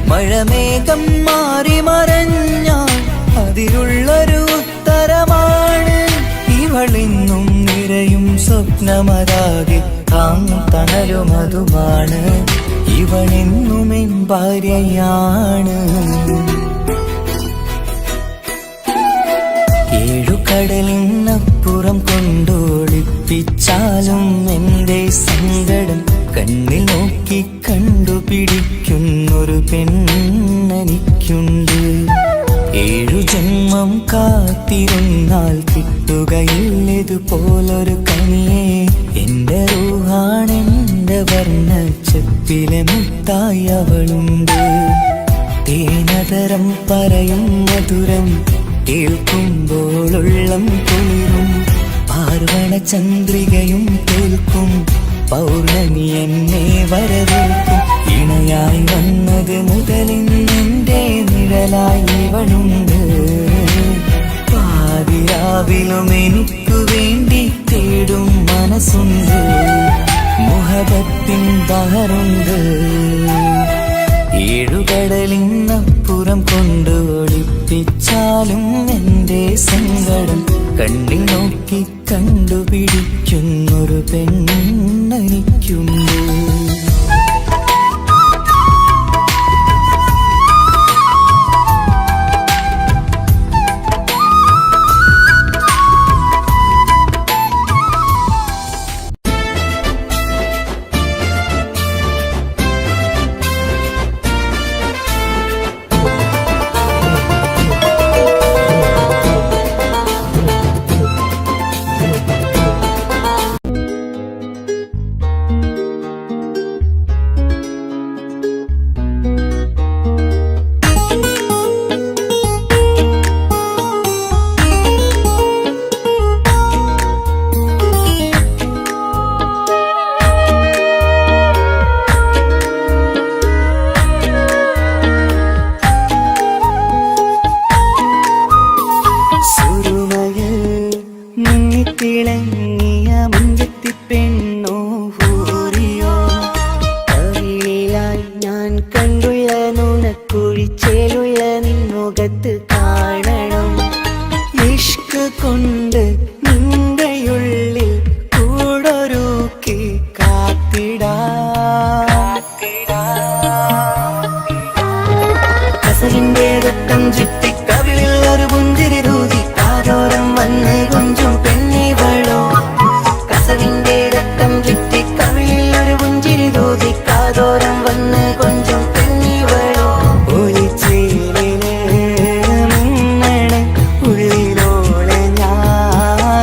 Speaker 1: മഴമേഘം മാറി മറഞ്ഞാൽ അതിലുള്ളൊരു ഉത്തരമാണ്. ഇവളെന്നും നിറയും സ്വപ്നമതാകെ താങ്ങും തണലുമതുമാണ്. ഇവളെന്നും എൻ ഭാര്യയാണ്. 7 കടലിനപ്പുറം കൊണ്ടോളിപ്പിച്ചാലും എന്റെ സങ്കടം കണ്ണിൽ നോക്കി കണ്ടുപിടിക്കുന്നൊരു പെണ്ണെനിക്കുണ്ട്. 7 ജന്മം കാത്തിരുന്നാൽ കിട്ടുകയില്ലതുപോലൊരു കനിയെ. എന്റെ റൂഹാണെന്റെ വർണ്ണച്ചപ്പിലെ മുത്തായി അവളുണ്ട്. തേനതരം പറയും മധുരം കേൾക്കുമ്പോളുള്ളം കുളിരും പാർവണ ചന്ദ്രികയും കേൾക്കും പൗർണമി എന്നെ വരവേൽക്കും ഇണയായി വന്നത് മുതലിന്റെ നിഴലായി ഇവളുണ്ട് പാതിരാവിലും എനിക്കു വേണ്ടി തേടും മനസ്സുണ്ട് മുഹബത്തിൻ ബഹറുണ്ട് ഏഴുകടലിനപ്പുറം കൊണ്ട് ഒളിപ്പിച്ചാലും എന്റെ സങ്കടം കണ്ണിൽ നോക്കി കണ്ടുപിടിക്കുന്നൊരു പെണ്ണെനിക്കുണ്ട് തിളങ്ങിയ മുഞ്ചത്തി പെണ്ണോ ഹൂറിയോ കവിളിലായി ഞാൻ കണ്ടുള്ള നുണക്കുഴിച്ചേലുള്ള നിൻമുഖത്ത് കാണണം ഇഷ്ക് കൊണ്ട് നിന്റെയുള്ളിൽ കൂടൊരുക്കി കസലിന്റെ രക്തം ചുറ്റി കവിളിൽ ഒരു പുഞ്ചിരി രൂതി കാതോരം വന്ന് കൊഞ്ചും പെണ്ണിവളോ കസലിന്റെ രക്തം ചുറ്റി കവിളിൽ ഒരു പുഞ്ചിരി രൂതി കാതോരം വന്ന് കൊഞ്ചും പെണ്ണിവളോ ഒലിച്ചേലിന് മിന്നണ ഉള്ളിലോളെ ഞാൻ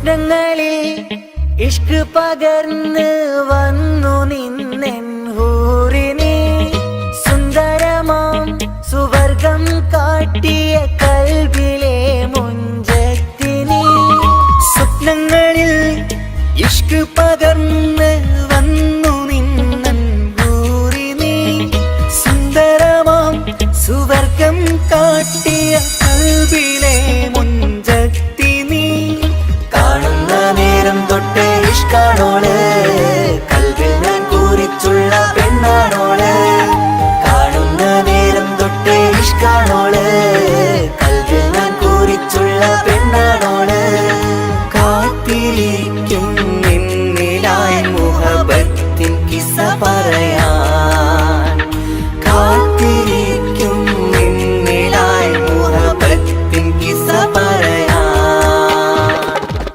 Speaker 1: സ്വപ്നങ്ങളിൽ ഇഷ്ക് പകർന്ന് വന്നു നിന്നെൻ ഹൂറിനെ സുന്ദരമാം സുവർഗം കാട്ടിയ കൽബിലെ മുഞ്ചത്തിനെ സ്വപ്നങ്ങളിൽ ഇഷ്ക് പകർന്ന് വന്നു നിന്നെൻ ഹൂറിനെ സുന്ദരമാം സുവർഗം കാട്ടിയ കൽബിലെ മുഞ്ചത്തിനെ കാണുന്ന നേരം തൊട്ട് ഇഷ്കാണോള് കൽവിൽ ഞാൻ കൂറിച്ചുള്ള പെണ്ണാണോള് കാണുന്ന നേരം തൊട്ട് ഇഷ്കാണോള് കൽവിൽ ഞാൻ കൂറിച്ചുള്ള പെണ്ണാണോള് കാത്തിരിക്കും നിന്നിലായി മുഹബത്തിൻ കിസ്സ പറയാൻ കാത്തിരിക്കും നിന്നിലായി മുഹബത്തിൻ കിസ്സ പറയാൻ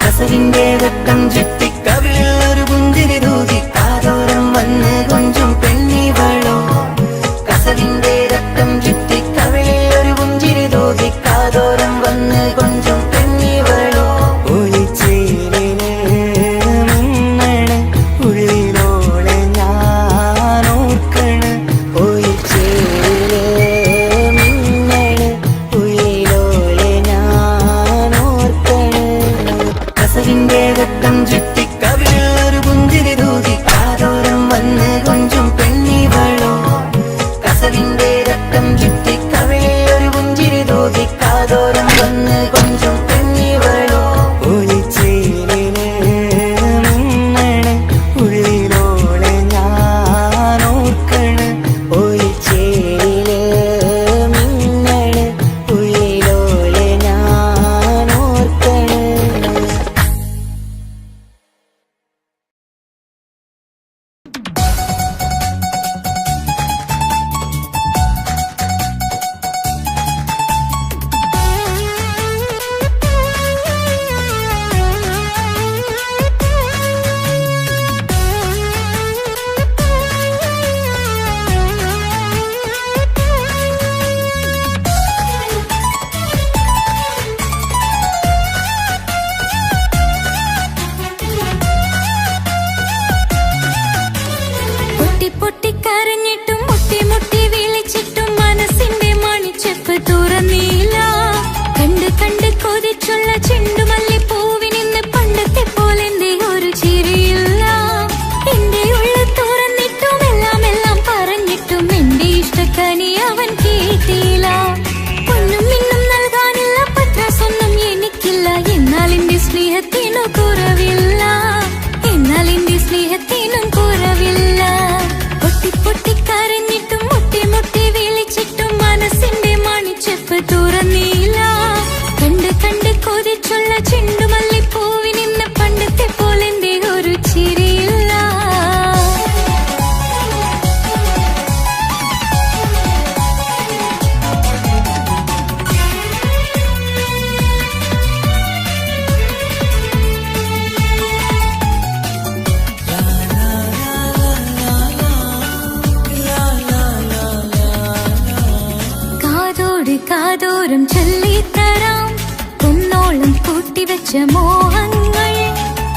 Speaker 1: കസവിന്റെ വെട്ടം ചുറ്റി കവിളിൽ ഒരു പുഞ്ചിരി തൂകി കാതോരം വന്ന് കൊഞ്ചും പെണ്ണിവളോ കസവിന്റെ രക്തം ചുറ്റി കവിളിൽ ഒരു പുഞ്ചിരി തൂകി കാതോരം വന്ന് കൊഞ്ചും പെണ്ണിവളോ ഒളിച്ചേലിന് മിന്നണ് ഉള്ളിലോളെ ഞാൻ ഓർക്കണ് ഒളിച്ചേലിന് മിന്നണ് ഉള്ളിലോളെ ഞാൻ ഓർക്കണ് കസവിന്റെ വെട്ടം ചുറ്റി കവിളിൽ ഒരു പുഞ്ചിരി തൂകി കാതോരം വന്ന് കൊഞ്ചും പെണ്ണിവളോ കസവിന്റെ രക്തം ചുറ്റി കവിളിൽ ഒരു പുഞ്ചിരി തൂകി കാതോരം വന്ന് കൊഞ്ചും പെണ്ണിവളോ ഒളിച്ചേലിന് മിന്നണ് ഉള്ളിലോളെ ഞാൻ ഓർക്കണ് ഒളിച്ചേലിന് മിന്നണ് ഉള്ളിലോളെ ഞാൻ ഓർക്കണ്
Speaker 2: പൊട്ടി പൊട്ടി കരഞ്ഞിട്ടും മുട്ടി മുട്ടി വിളിച്ചിട്ടും മനസ്സിന്റെ മണിച്ചെപ്പ് തുറന്നില്ല കണ്ട് കണ്ട് കൊതിച്ചുള്ള ചെണ്ടുമല്ലി പൂവിനിന്ന് പണ്ടത്തെ പോലെ എന്റെ ഒരു ചിരിയില്ല എന്റെ ഉള്ളിൽ തുറന്നിട്ടും എല്ലാം പറഞ്ഞിട്ടും എന്റെ ഇഷ്ടക്കനി അവൻ കേട്ടില്ല ഒന്നും ഇന്നും നൽകാനില്ല പത്രാസൊന്നും എനിക്കില്ല എന്നാൽ എന്റെ സ്നേഹത്തിനു കുറവില്ല എന്നാൽ എന്റെ സ്നേഹത്തിനും കുറവില്ല പൊട്ടി പൊട്ടി കരഞ്ഞിട്ടും മുട്ടി മുട്ടി വിളിച്ചിട്ടും മനസ്സിന്റെ മണിച്ചെപ്പ് തുറന്നില്ല കണ്ട് കണ്ട് കൊതിച്ചുള്ള ചെണ്ടുമല്ലി പൂവിനിന്ന് പണ്ടത്തെ പോലെ എന്റെ ഒരു ചിരിയില്ല കാതോട് കാതോരം ചൊല്ലിത്തരാം കുന്നോളം കൂട്ടിവെച്ച മോഹങ്ങൾ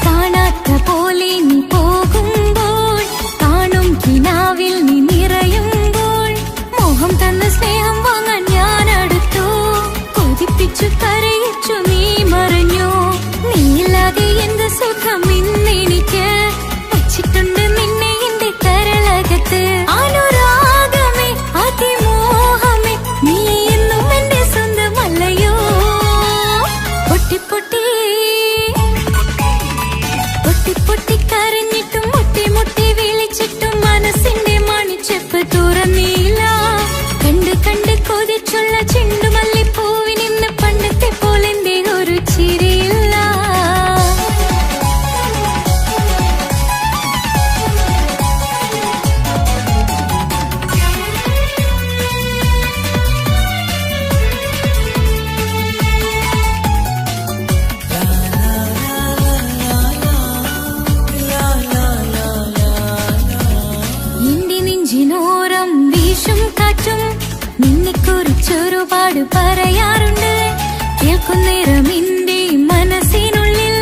Speaker 2: കാണാത്ത പോലെ നീ പോകുമ്പോൾ കാണും കിനാവിൽ നീ നിറയുമ്പോൾ മോഹം തന്ന സ്നേഹം വാങ്ങാൻ ഞാൻ അടുത്തു കൊതിപ്പിച്ചു കരയിച്ചു നീ മറഞ്ഞു നീയില്ലാതെ എന്ത് സുഖം ഇന്നെനിക്ക് വച്ചിട്ടുണ്ട് നിന്നെ എന്റെ കരളകത്ത് അനുരാഗമേ അതിമോഹമേ നീ എന്നും എന്റെ സ്വന്തമല്ലയോ പൊട്ടി പൊട്ടി പൊട്ടി പൊട്ടി കരഞ്ഞിട്ടും മുട്ടി മുട്ടി വിളിച്ചിട്ടും മനസ്സിന്റെ മണിച്ചെപ്പ് തുറന്നില്ല കണ്ട് കണ്ട് കൊതിച്ചുള്ള ചെണ്ടുമല്ലി പൂവിനിന്ന് പണ്ടത്തെ പോലെ എന്റെ ഒരു ചിരിയില്ല നിന്നെക്കുറിച്ചൊരുപാട് പറയാറുണ്ട് കേൾക്കുന്നേരം എന്റെ മനസ്സിനുള്ളിൽ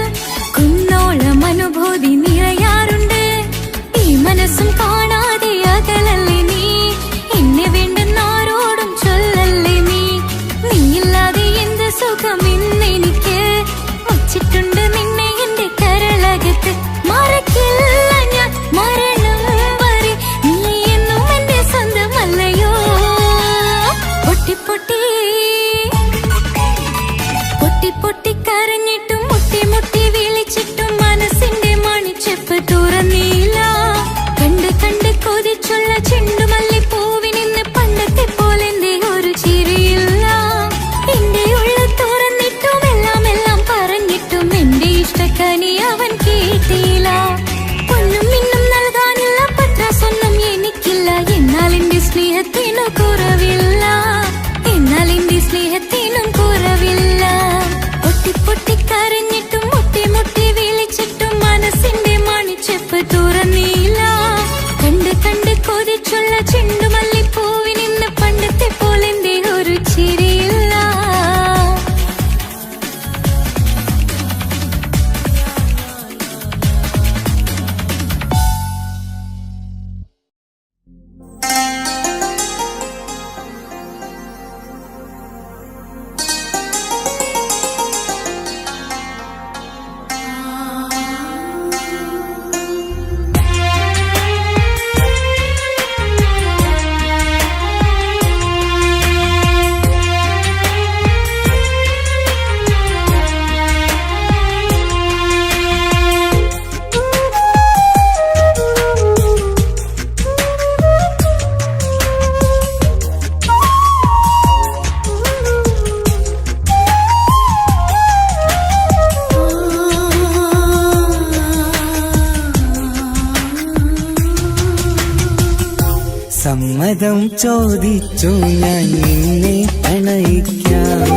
Speaker 1: സമ്മതം ചോദിച്ചു ഞാൻ നിന്നെ പ്രണയിക്കാം.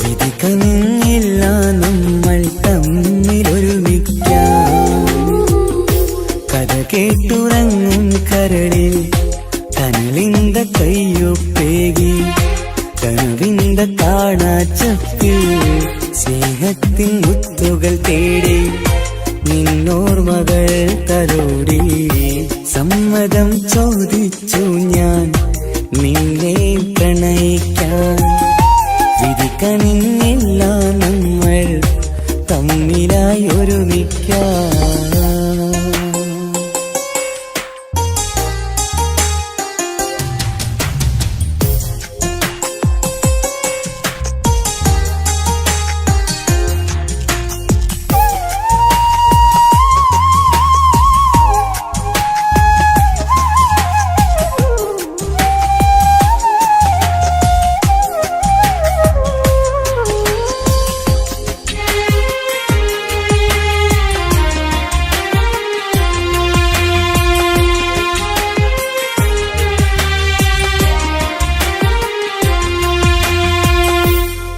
Speaker 1: വിധി കനിഞ്ഞില്ല നമ്മൾ തമ്മിലൊരുമിക്കാം. കഥ കേട്ടുറങ്ങും കരളിൽ കനലിന്റെ കയ്യൊപ്പേകി കനവിന്റെ കാണാച്ചപ്പിൽ സ്നേഹത്തിൻ മുത്തുകൾ തേടി നിന്നോർമകൾ തലോടി. സമ്മതം ചോദിച്ചു ഞാൻ നിന്നെ പ്രണയിക്കാൻ. വിധി കനിഞ്ഞില്ല നമ്മൾ തമ്മിലായി ഒരുമിക്കാം.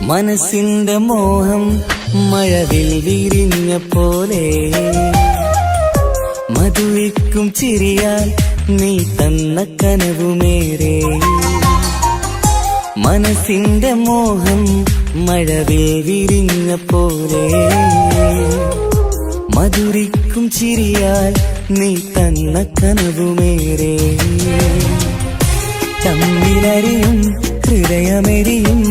Speaker 1: മനസ്സിന്റെ മോഹം മഴവിൽ വിരിഞ്ഞ പോലെ മധുവിക്കും ചിരിയാൽ നീ തന്ന കനവുമേറെ. മനസ്സിന്റെ മോഹം മഴവിൽ വിരിഞ്ഞ പോലെ മധുരിക്കും ചിരിയാൽ നീ തന്ന കനവുമേറെ. തമ്മിലറിയും ഹൃദയമെരിയും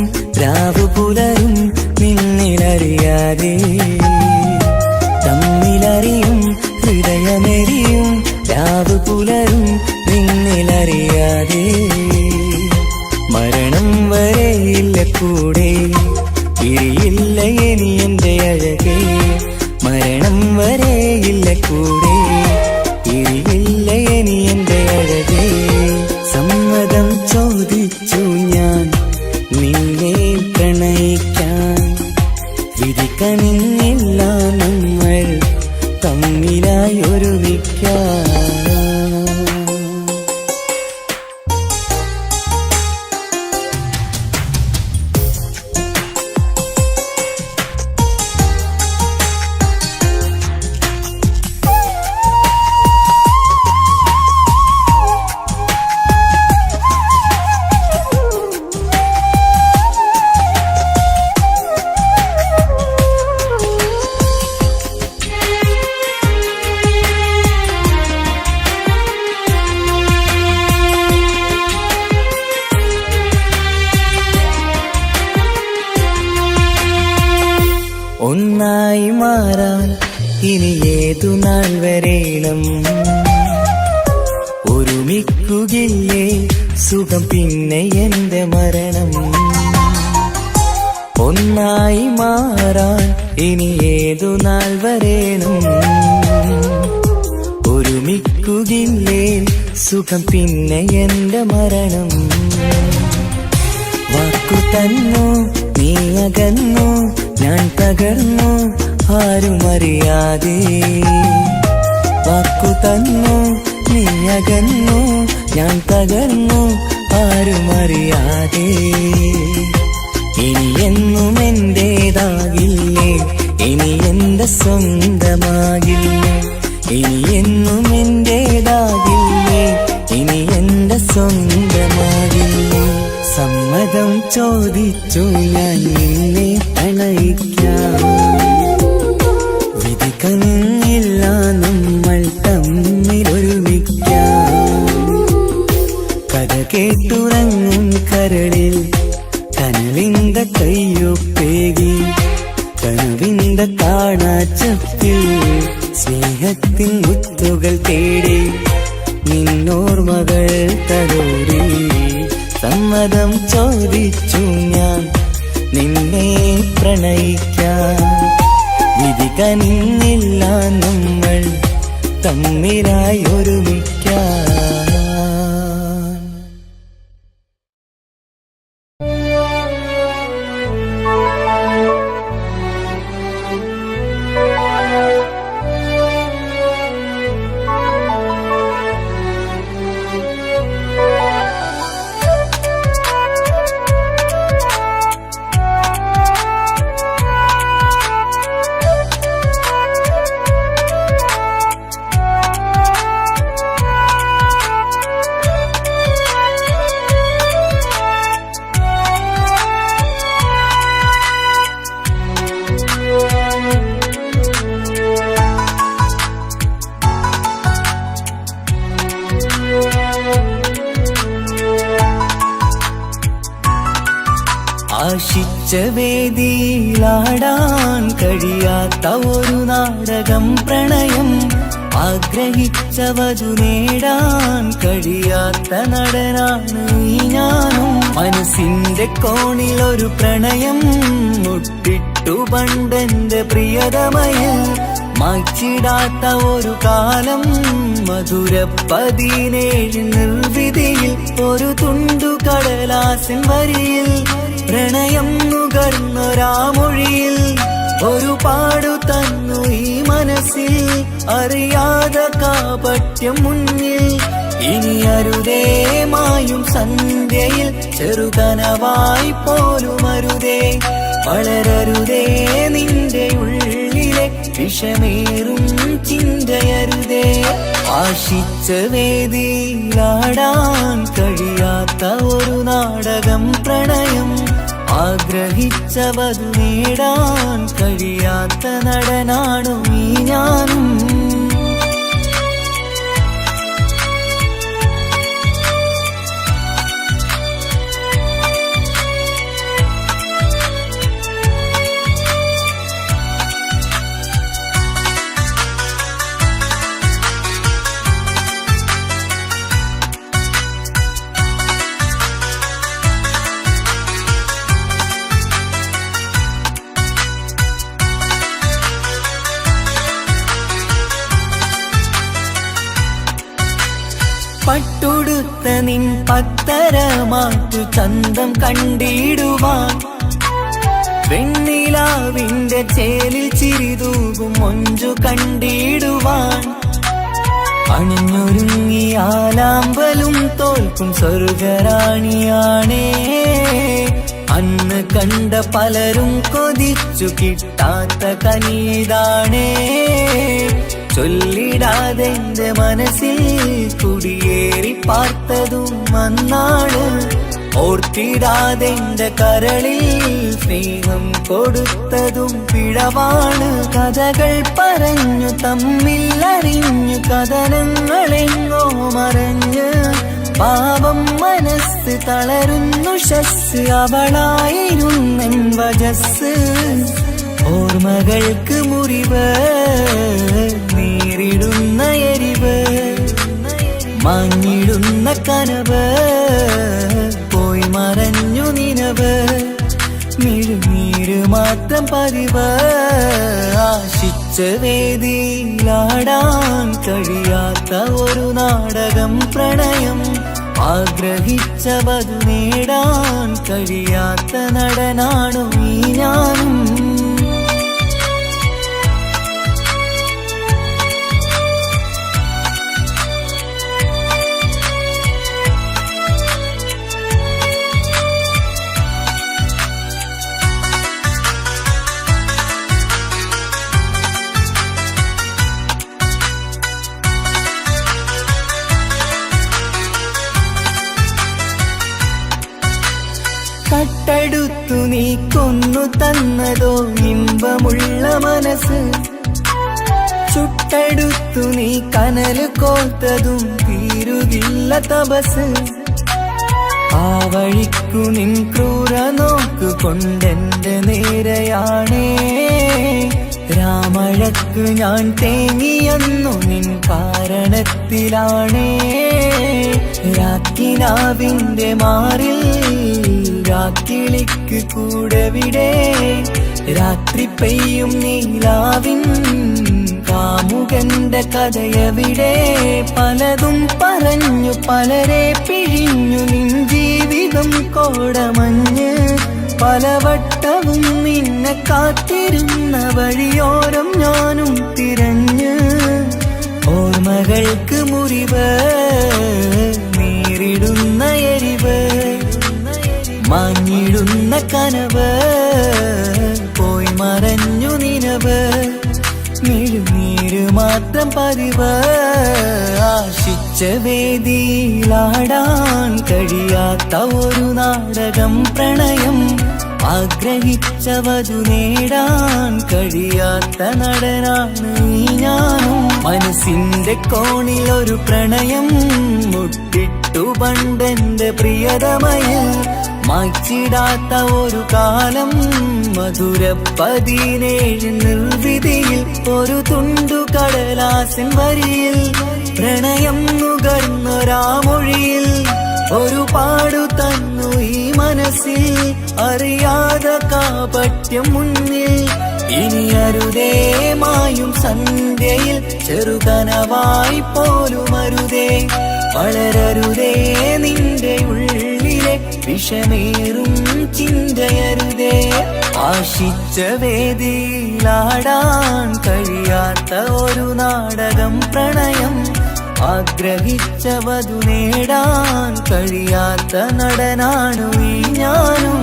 Speaker 1: രാവു പുലരും നിന്നിലറിയാതെ. തമ്മിലറിയും ഹൃദയമെരിയും രാവു പുലരും നിന്നിലറിയാതെ. മരണം വരെയില്ല കൂടെ ഇരിയില്ല ഇനി എന്റെ അഴകേ. മരണം വരെയില്ല കൂടെ ഇരിയില്ല ഇനി എന്റെ അഴകേ. സമ്മതം ചോദിച്ചു ഞാൻ നിന്നെ പ്രണയിക്കാൻ. വിധി കനിഞ്ഞില്ല നമ്മൾ തമ്മിലായി ഒരുമിക്കാം. ഒന്നായി മാറാൻ ഇനി ഏതു നാൾ വരേണം. ഒരുമിക്കുകയില്ലേ സുഖം പിന്നെ എന്റെ മരണം. ഒന്നായി മാറാൻ ഇനി ഏതു നാൾ വരേണം. ഒരുമിക്കുകയില്ലേ സുഖം പിന്നെ എന്റെ മരണം. വാക്കു തന്നു നീ അകന്നു ഞാൻ തകർന്നു ആരും അറിയാതെ. വാക്കു തന്നു നീ അകന്നു ഞാൻ തകർന്നു ആരും അറിയാതെ. ഇനി എന്നും എന്റേതാകില്ലേ ഇനി എന്റെ സ്വന്തമാകില്ലേ. ഇനി എന്നും എന്റേതാകില്ലേ ഇനി എന്റെ സ്വന്തമാകില്ലേ. സമ്മതം ചോദിച്ചു ഞാൻ നിന്നെ പ്രണയിക്കാം. വിധി കനിഞ്ഞില്ല നമ്മൾ തമ്മിലൊരുമിക്കാം. കഥ കേട്ടുറങ്ങും കരളിൽ കനലിന്റെ കയ്യൊപ്പേകി കനവിന്റെ കാണാച്ചപ്പിൽ സ്നേഹത്തിൻ മുത്തുകൾ തേടി നിന്നോർമകൾ തലോടി. സമ്മതം ചോദിച്ചു ഞാൻ നിന്നെ പ്രണയിക്കാൻ. വിധി കനിഞ്ഞില്ല നമ്മൾ തമ്മിലായി ഒരുമിക്കാൻ. ആശിച്ച വേദിയിലാടാൻ കഴിയാത്ത ഒരു നാടകം പ്രണയം, ആഗ്രഹിച്ചവതു നേടാൻ കഴിയാത്ത നടനാണ് ഈ ഞാനും. മനസ്സിന്റെ കോണിൽ ഒരു പ്രണയം മുട്ടിട്ടു പണ്ടെന്റെ പ്രിയതമയിൽ, മായ്ച്ചിടാത്ത ഒരു കാലം മധുര 17 നിർവിധിയിൽ, ഒരു തുണ്ടു കടലാസിൻ വരിയിൽ പ്രണയം നുകർന്നൊരാമൊഴിയിൽ ഒരു പാടു തന്നു ഈ മനസ്സിൽ, അറിയാതെ കാപട്യം മുന്നിൽ. ഇനി അരുതേ മായും സന്ധ്യയിൽ ചെറുകനവായി പോലും അരുതേ, വളരരുതേ നിന്റെ ഉള്ളിലെ വിഷമേറും ചിന്തയരുതേ. ആശിച്ച വേദിയിലാടാൻ കഴിയാത്ത ഒരു നാടകം പ്രണയം, ആഗ്രഹിച്ചവതു നേടാൻ കഴിയാത്ത നടനാണു ഈ ഞാനും. പട്ടുടുത്ത നിൻ പത്തരമാറ്റു ചന്തം കണ്ടിടുവാൻ, വെണ്ണിലാവിന്റെ ചേലിൽ ചിരിതൂകും മൊഞ്ചു കണ്ടിടുവാൻ, അണിഞ്ഞൊരുങ്ങിയാലാമ്പലും തോൽക്കും സ്വർഗറാണിയാണേ. അന്ന് കണ്ട പലരും കൊതിച്ചു കിട്ടാത്ത കനീതാണേ. ചൊല്ലിടാതെ എന്റെ മനസ്സിൽ കുടിയേറി പാർത്തതും അന്നാണ്, ഓർത്തിടാതെ എന്റെ കരളിൽ സ്നേഹം കൊടുത്തതും പിഴവാണ്. കഥകൾ പറഞ്ഞു തമ്മിൽ അറിഞ്ഞു കഥനങ്ങളെങ്ങോ മറഞ്ഞ്, പാപം മനസ്സ് തളരുന്നു ശസ്, അവളായിരുന്നെൻ വജസ്. ഓർമ്മകൾക്ക് മുറിവ് നേരിടുന്ന എരിവ്, മാഞ്ഞിടുന്ന കനവ് പോയി മറഞ്ഞു നിനവ്, മിഴുനീര് മാത്രം പതിവ്. ആശിച്ച വേദിയിലാടാൻ കഴിയാത്ത ഒരു നാടകം പ്രണയം, ആഗ്രഹിച്ചവതു നേടാൻ കഴിയാത്ത നടനാണു ഈ ഞാനും. കട്ടെടുത്തു നീ കൊന്നു തന്നതോ ഇമ്പമുള്ള മനസ്സ്, ചുട്ടെടുത്തു നീ കനല് കോത്തതും തീരുകില്ല തപസ്. ആ വഴിക്കു നിൻ ക്രൂര നോക്കു കൊണ്ടെന്റെ നേരെയാണേ, രാമഴക്ക് ഞാൻ തേങ്ങിയെന്നു നിൻ കാരണത്തിലാണേ. രാക്കിനാവിന്റെ മാറിൽ രാക്കിളിക്ക് കൂടെവിടെ, രാത്രി പെയ്യും നീലാവിൻ കാമുകന്റെ കഥയവിടെ. പലതും പറഞ്ഞു പലരെ പിഴിഞ്ഞു നിൻ ജീവിതം കോടമഞ്ഞ്, പലവട്ടവും നിന്നെ കാത്തിരുന്ന വഴിയോരം ഞാനും തിരഞ്ഞ്. ഓർമ്മകൾക്ക് മുറിവ് നേരിടുന്ന എരിവ്, മാഞ്ഞിടുന്ന കനവ് പോയി മറഞ്ഞു നിനവ്, മിഴുനീര് മാത്രം പതിവ്. ആശിച്ച വേദിയിലാടാൻ കഴിയാത്ത ഒരു നാടകം പ്രണയം, ആഗ്രഹിച്ചവതു നേടാൻ കഴിയാത്ത നടനാണ് ഈ ഞാനും. മനസ്സിന്റെ കോണിൽ ഒരു പ്രണയം മുട്ടിട്ടു പണ്ടെന്റെ പ്രിയതമയിൽ, മായ്ച്ചിടാത്ത ഒരു കാലം മധുര 17 നിർവിധിയിൽ ഒരു തുണ്ടു കടലാസിൻ വരിയിൽ പ്രണയം നുകർന്നൊരാമൊഴിയിൽ ഒരു പാടു തന്നു ഈ മനസ്സിൽ അറിയാതെ കാപട്യം മുന്നിൽ ഇനി അരുതേ മായും സന്ധ്യയിൽ ചെറുകനവായി പോലും അരുതേ വളരരുതേ നിന്റെ ഉള്ളിലെ വിഷമേറും ചിന്തയരുതേ ആശിച്ച വേദിയിലാടാൻ കഴിയാത്ത ഒരു നാടകം പ്രണയം ആഗ്രഹിച്ച വധു നേടാൻ കഴിയാത്ത നടനാണു ഈ ഞാനും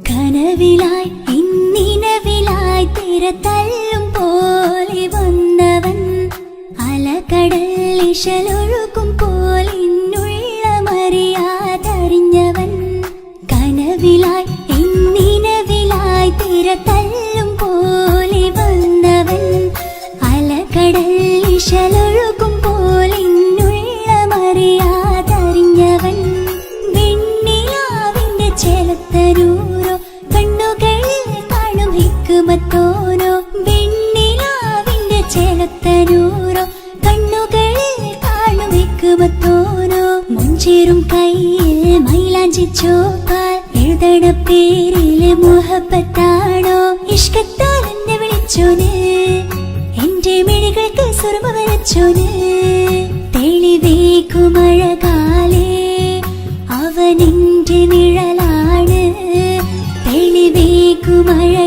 Speaker 2: കനവിലായി ഇന്നിനവിലായി തിരതല്ലും പോലെ വന്നവൻ അലകടൽ ഇശലൊഴുകും പോലെ മറിയാതറിഞ്ഞവൻ കനവിലായി ഇന്നിനവിലായി തിരതല്ലും പോലെ വന്നവൻ അലകടൽ ഇശലൊഴുകും പോലെ മറിയാതറിഞ്ഞവൻ വെണ്ണിലാവിന്റെ ചെലത്തരൂരോ കണ്ണുകളിൽ കാണും ഹിക്കുമത്തോരോ വെണ്ണിലാവിന്റെ ചെലത്തരൂരോ കണ്ണുകളിൽ കാണും ഹിക്കുമത്തോരോ മുഞ്ചേറും കയ്യിൽ മൈലാഞ്ചി ചോപ്പാൽ എഴുതണ പേരിലെ മുഹബത്താണോ ഇഷ്കത്താൽ എന്നെ വിളിച്ചോന് എന്റെ മിഴികൾക്ക് സുറുമ വരച്ചോന് തെളിവേക്കുമഴകാലേ അവനെന്റെ നിഴലാണ് തെളിവേക്കുമഴകാലേ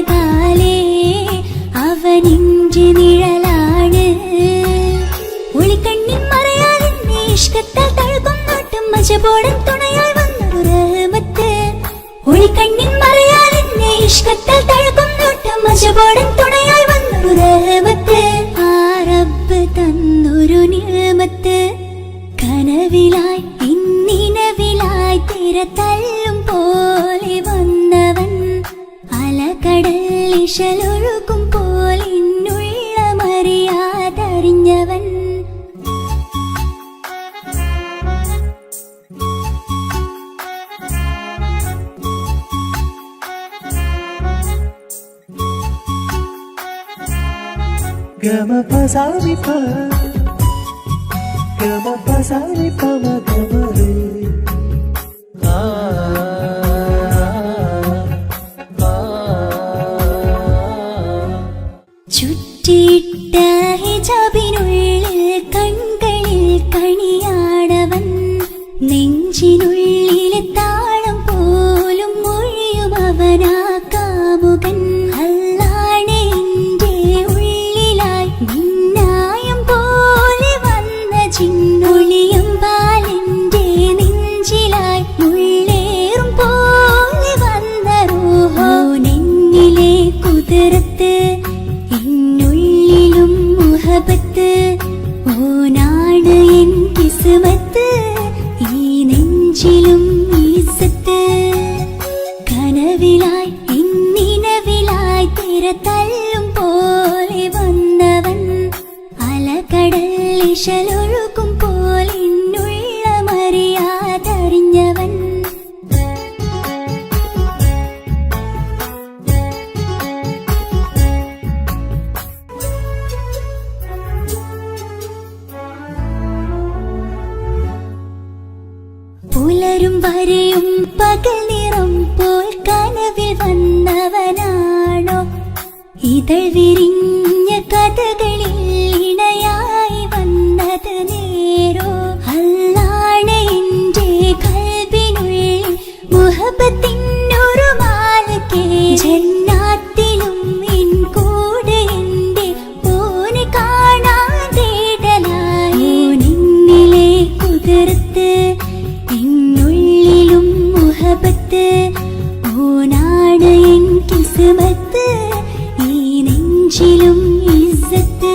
Speaker 2: അവനെന്റെ നിഴലാണ് ഒളിക്കണ്ണിൻ മറയാലെന്നെ ഇഷ്കത്താൽ തഴുകും നോട്ടും മജബോടൻ തുണയായി വന്നൊരു റഹ്മത്ത് ഒളിക്കണ്ണിൻ മറയാലെന്നെ ഇഷ്കത്താൽ തഴുകും നോട്ടും മജബോടൻ തുണയായി വന്നൊരു റഹ്മത്ത് ആ റബ്ബ് തന്നൊരു നിഅമത്ത് കനവിലായി ഇന്നിനവിലായി തിരതല്ലും പോലെ വന്നവൻ അലകടൽ ഇശലൊഴുകും പോലെ മറിയാതറിഞ്ഞവൻ ചുറ്റിയിട്ട ഹിജാബിനുള്ളിൽ കൺകളിൽ കണിയാടവൻ നെഞ്ചിനുള്ളിലെ താളം പോലും മൊഴിയും അവനാ കാമുകൻ അല്ലാണെ എന്റെ ഉള്ളിലായി മിന്നായം പോലെ വന്ന ചിന്നൊളിയും പാലിന്റെ നെഞ്ചിലായി മുള്ളേറും പോലെ വന്ന റൂഹോ നെഞ്ഞിലെ കുതിരത്ത് എന്നുള്ളിലും മുഹബത്ത് ഓനാണ് എൻ കിസ്മത്ത് ഈ നെഞ്ചിലും ഈസത്ത് കനവിലായി ഇന്നിനവിലായി തിരതല്ലും പോലെ വന്നവൻ അലകടൽ ഇശലൊഴുകും പോലെ മറിയാതറിഞ്ഞവൻ പുലരും വരെയും പകൽ നിറം പോൽ കനവിൽ വന്നവനാണോ ഇതൾ വിരിഞ്ഞ കഥകളിൽ ഇണയായി വന്നത് നേരോ അല്ലാണെ എന്റെ കൽബിനുള്ളിൽ മുഹബത്തിനൊരു മാലക്കേ ജന്നാത്തിലും എൻ കൂടെ എന്റെ ഓനെ കാണാൻ തേടലായി നിന്നിലെ കുതിർത്ത് എന്നുള്ളിലും മുഹബത്ത് ഓനാ നെഞ്ചിലും ഇസ്സത്ത്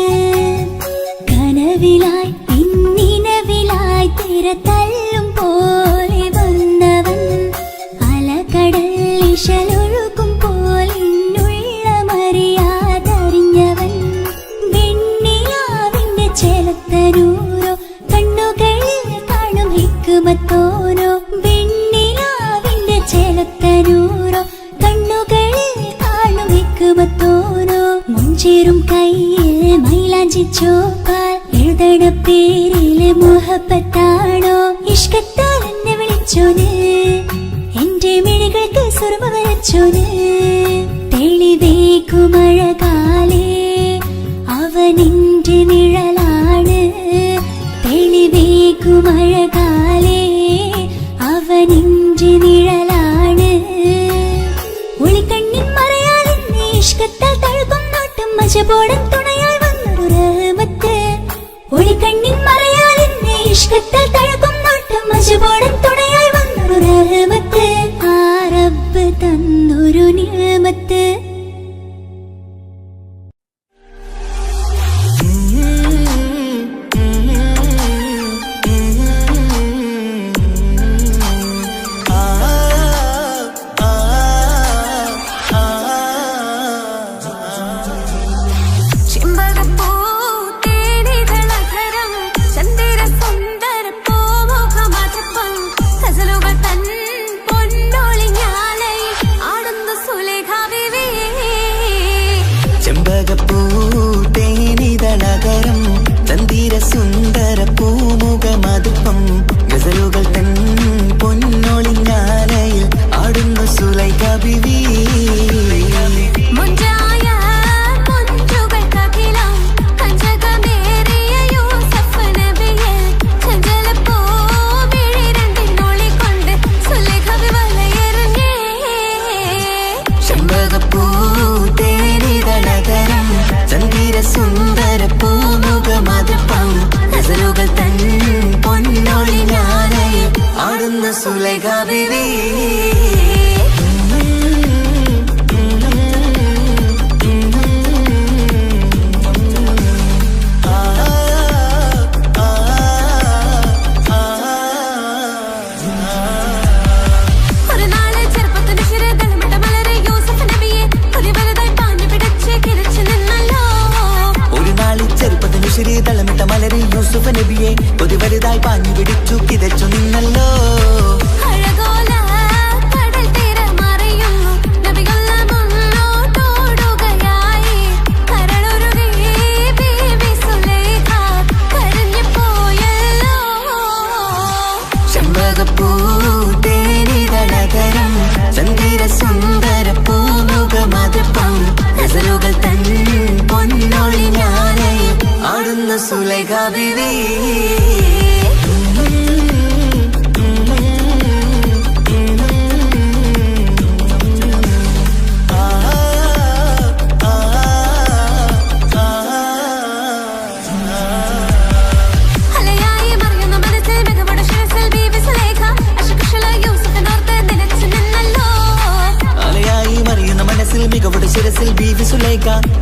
Speaker 2: കനവിലായി പിന്നിനവിലായി തിര തല്ലും പോലെ വന്നവൻ അലകടൽ ഇശലൊഴുകും പോലിന്നുള്ള മറിയാതറിഞ്ഞവൻ വെണ്ണിലാവിന്റെ ചെലത്തനൂരോ കണ്ണുകളിൽ കാണും ഹിക്കുമത്തോരോ വെണ്ണിലാവിന്റെ ചെലത്തനൂരോ കണ്ണുകളിൽ കാണും ഹിക്കുമത്തോരോ മുഞ്ചേറും കയ്യിൽ മൈലാഞ്ചി ചോപ്പാൽ എഴുതണ പേരില് മുഹബത്താണോ ഇഷ്കത്താൽ എന്നെ വിളിച്ചോന് എന്റെ മിഴികൾക്ക് സുർമ വരച്ചോന് തെളിവേക്കുമഴകാലേ അവനിന്റെ നിഴലാണ് തെളിവേക്കുമഴകാലേ അവനിന്റെ നിഴലാണ് ഒളിക്കണ്ണിൻ മറയാൽ എന്നെ ഇഷ്കത്താൽ തഴുകും നോട്ടം മജബോടൻ തുണയായി വന്നൊരു റഹ്മത്ത് ഒളിക്കണ്ണിൻ മറയാൽ എന്നെ ഇഷ്കത്താൽ തഴുകും നോട്ടം മജബോടൻ തുണയായി വന്നൊരു റഹ്മത്ത് ആ റബ്ബ് തന്നൊരു നിഅമത്ത്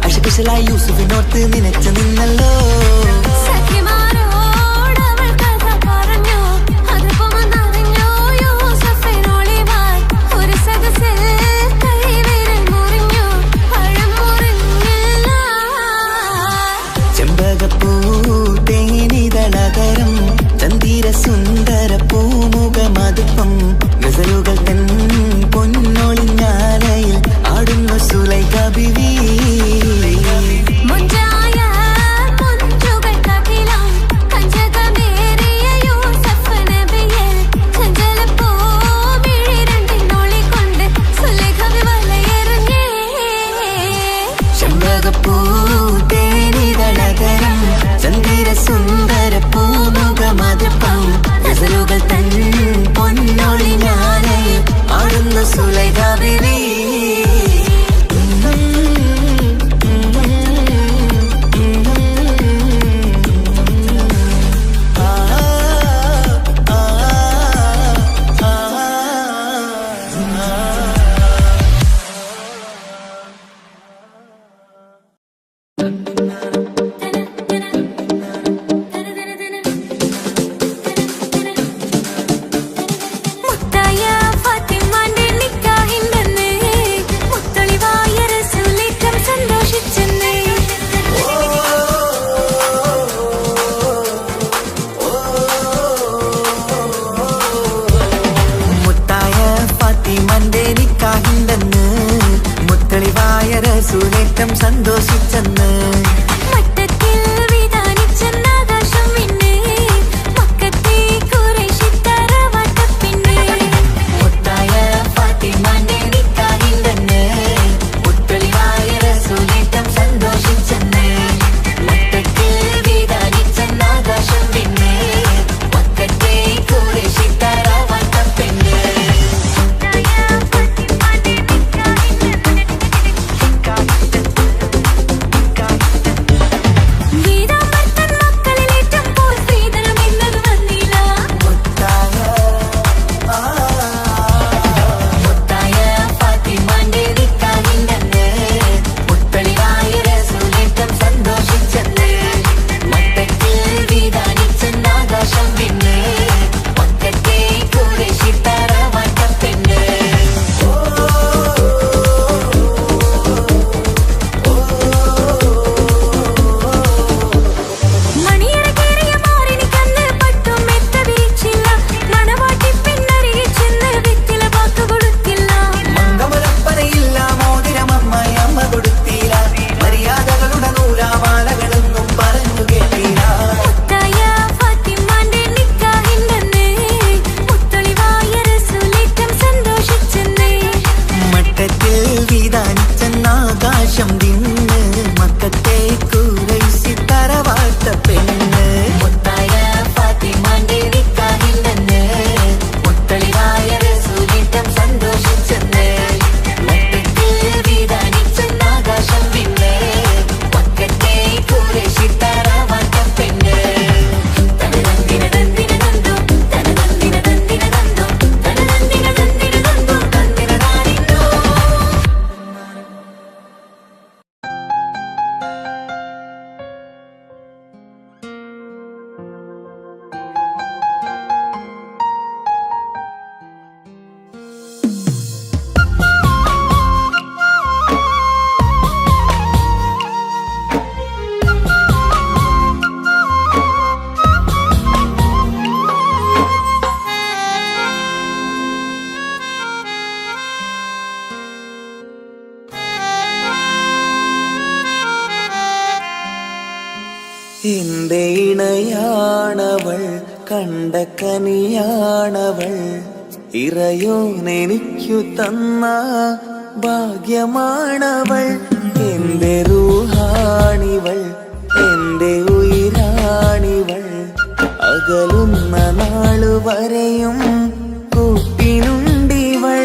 Speaker 1: അശകുശലായി യൂസുഫിനോർത്ത് നിനച്ചു നിന്നല്ലോ ചെമ്പകപ്പൂ തേനിതളകരം ചന്ദിര സുന്ദര പൂമുഖമതുപ്പം ഗസലുകൾ തൻ പൊന്നൊളിഞ്ഞാലയിൽ ആടുന്ന സുലൈഖ ബിവി ചെമ്പകപ്പൂ തേനിതളകരം ചന്ദിര സുന്ദര പൂമുഖമതുപ്പം ഗസലുകൾ തൻ പൊന്നൊളിഞ്ഞാലയിൽ ആടുന്ന സുലൈഖ ബിവി സുലേറ്റം സന്തോഷിച്ചെന്ന്
Speaker 2: മട്ടത്തിൽ വിധാനിച്ചെന്നാകാശം പിന്നെ മക്കത്തെ ഖുറൈശിത്തറ വട്ടപ്പിന്നെ
Speaker 1: മുത്തായ ഫാത്തിമാന്റെ നിക്കാഹിണ്ടെന്ന് മുത്തളിവായ റസൂലേറ്റം സന്തോഷിച്ചെന്ന് മട്ടത്തിൽ വിധാനിച്ചെന്നാകാശം പിന്നെ മക്കത്തെ ഖുറൈശിത്തറ വട്ടപ്പിന്നെ ആകാശം തിന്ന് മക്കത്തെ ഖുറൈശിത്തറ വാട്ട പെണ്ണ് മുത്തായ ഫാത്തിമാന്റെ നിക്കാഹിണ്ടെന്ന് മുത്തളിവായ റസൂലേറ്റം സന്തോഷിച്ചെന്ന് മക്കത്തിൽ വിധാനിച്ചെന്നാകാശം പിന്നെ മക്കത്തെ ഖുറൈശിത്തറ വാട്ട പെണ്ണ് തനതന്തിന തന്തിന തന്തോ തനതന്തിന തന്തിന തന്തോ തനതന്തിന തന്തിന തന്തോ തന്തിന താനിന്നോ എന്റെ ഇണയാണവൾ കണ്ട കനിയാണവൾ ഇറയോനെനിക്കു തന്ന ഭാഗ്യമാണവൾ എന്റെ റൂഹാണിവൾ എന്റെ ഉയിരാണിവൾ അകലുന്ന നാളുവരെയും കൂട്ടിനുണ്ടിവൾ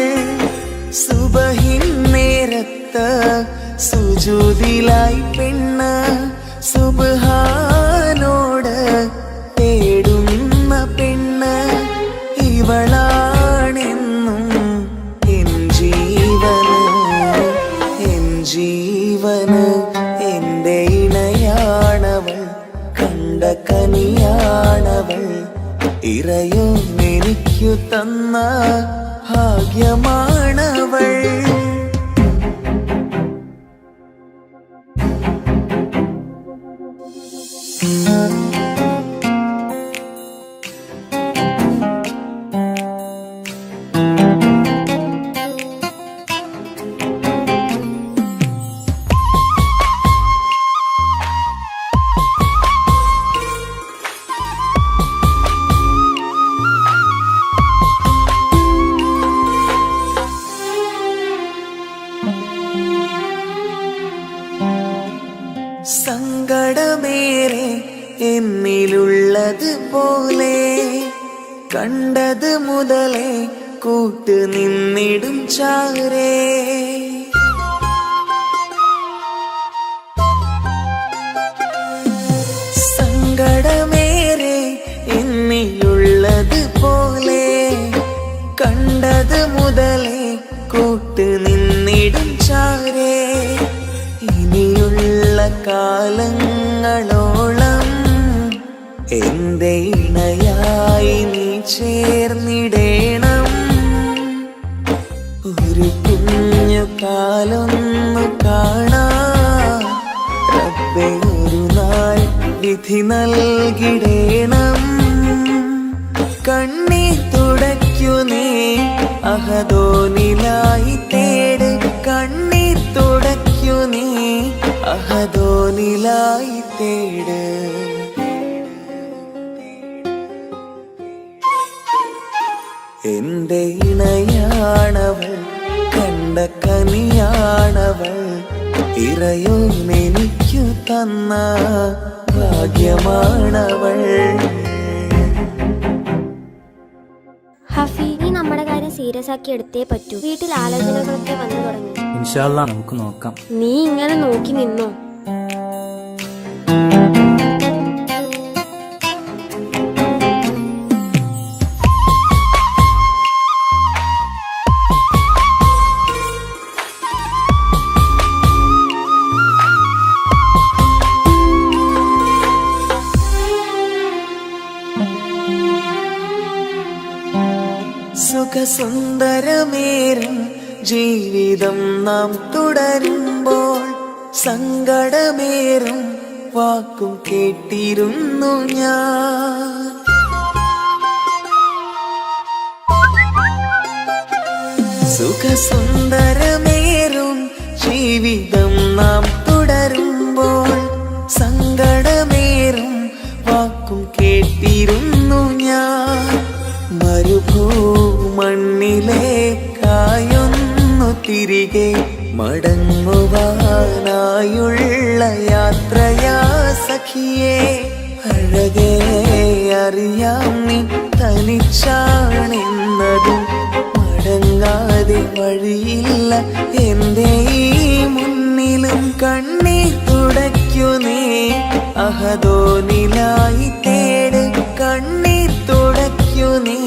Speaker 1: സുബഹിൻ നേരത്ത് സുജൂദിലായി പെണ്ണ് സുബ്ഹാനോട് തേടുന്ന പെണ്ണ് ഇവളാണെന്നും എൻ ജീവന് എന്റെ ഇണയാണവൾ കണ്ട കനിയാണവൾ ഇറയോനെനിക്കു തന്ന ഭാഗ്യമാണവൾ സങ്കടമേറെ എന്നിലുള്ളത് പോലെ കണ്ടത് മുതലേ കൂട്ട് നിന്നിടും ചാരേ സങ്കടമേറെ എന്നിലുള്ളത് പോലെ കണ്ടത് മുതലേ കൂട്ട് നിന്നിടും ചാരേ ഇനിയുള്ള കാലങ്ങളോളം എന്റെ ഇണയായി നീ ചേർന്നിടേണം. ഒരു കുഞ്ഞു കാലൊന്നു കാണാ റബ്ബേ ഒരു നാൾ വിധി നൽകിടേണം. കണ്ണീർ തുടയ്ക്കു നീ അഹദോനിലായി തേട്. കണ്ണീർ തുടയ്ക്കു നീ അഹദോനിലായി തേട്. എന്റെ ഇണയാണവൾ, കണ്ട കനിയാണവൾ, ഇറയോനെനിക്കു തന്ന ഭാഗ്യമാണവൾ.
Speaker 8: ഹഫി, നീ നമ്മുടെ കാര്യം സീരിയസ് ആക്കി എടുത്തേ പറ്റൂ. വീട്ടിൽ ആലോചനകളൊക്കെ വന്നു തുടങ്ങി.
Speaker 3: ഇൻഷാ അല്ലാ നമുക്ക് നോക്കാം.
Speaker 8: നീ ഇങ്ങനെ നോക്കി നിന്നോ?
Speaker 1: സുഖസുന്ദരമേറും ജീവിതം നാം തുടരുമ്പോൾ സങ്കടമേറും വാക്കും കേട്ടിരുന്നു ഞാൻ. സുഖസുന്ദരമേറും ജീവിതം നാം തുടരുമ്പോൾ സങ്കടമേറും വാക്കും കേട്ടിരുന്നു ഞാൻ. മരുഭൂമണ്ണിലേക്കായൊന്നു തിരികെ മടങ്ങുവാനായുള്ള യാത്രയാ സഖിയേ. അഴകേ അറിയാം നീ തനിച്ചാണെന്നതും മടങ്ങാതെ വഴിയില്ല എന്റെ ഈ മുന്നിലും. കണ്ണീർ തുടയ്ക്കു നീ അഹദോനിലായി തേട്. കണ്ണീർ തുടയ്ക്കു നീ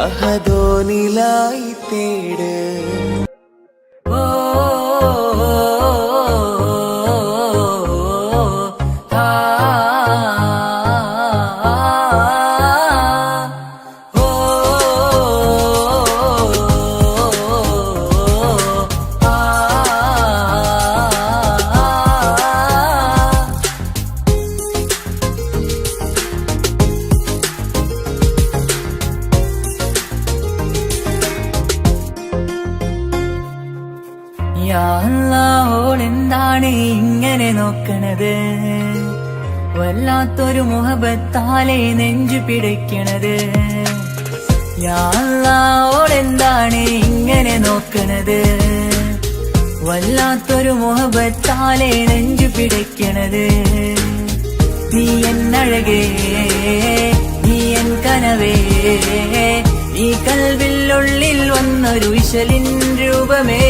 Speaker 1: അഹദോനിലായി തേട്.
Speaker 9: ഓളെന്താണ് ഇങ്ങനെ നോക്കണത്? വല്ലാത്തൊരു മുഹബത്താലെ നെഞ്ചു പിടിക്കണത്. ഓളെന്താണ് ഇങ്ങനെ നോക്കണത്? വല്ലാത്തൊരു മുഹബത്താലെ നെഞ്ചു പിടിക്കണത്. നീ എന്നഴകേ, നീ എൻ കനവേ, ഈ കൽവില്ലുള്ളിൽ വന്നൊരു വിശലിൻ രൂപമേ.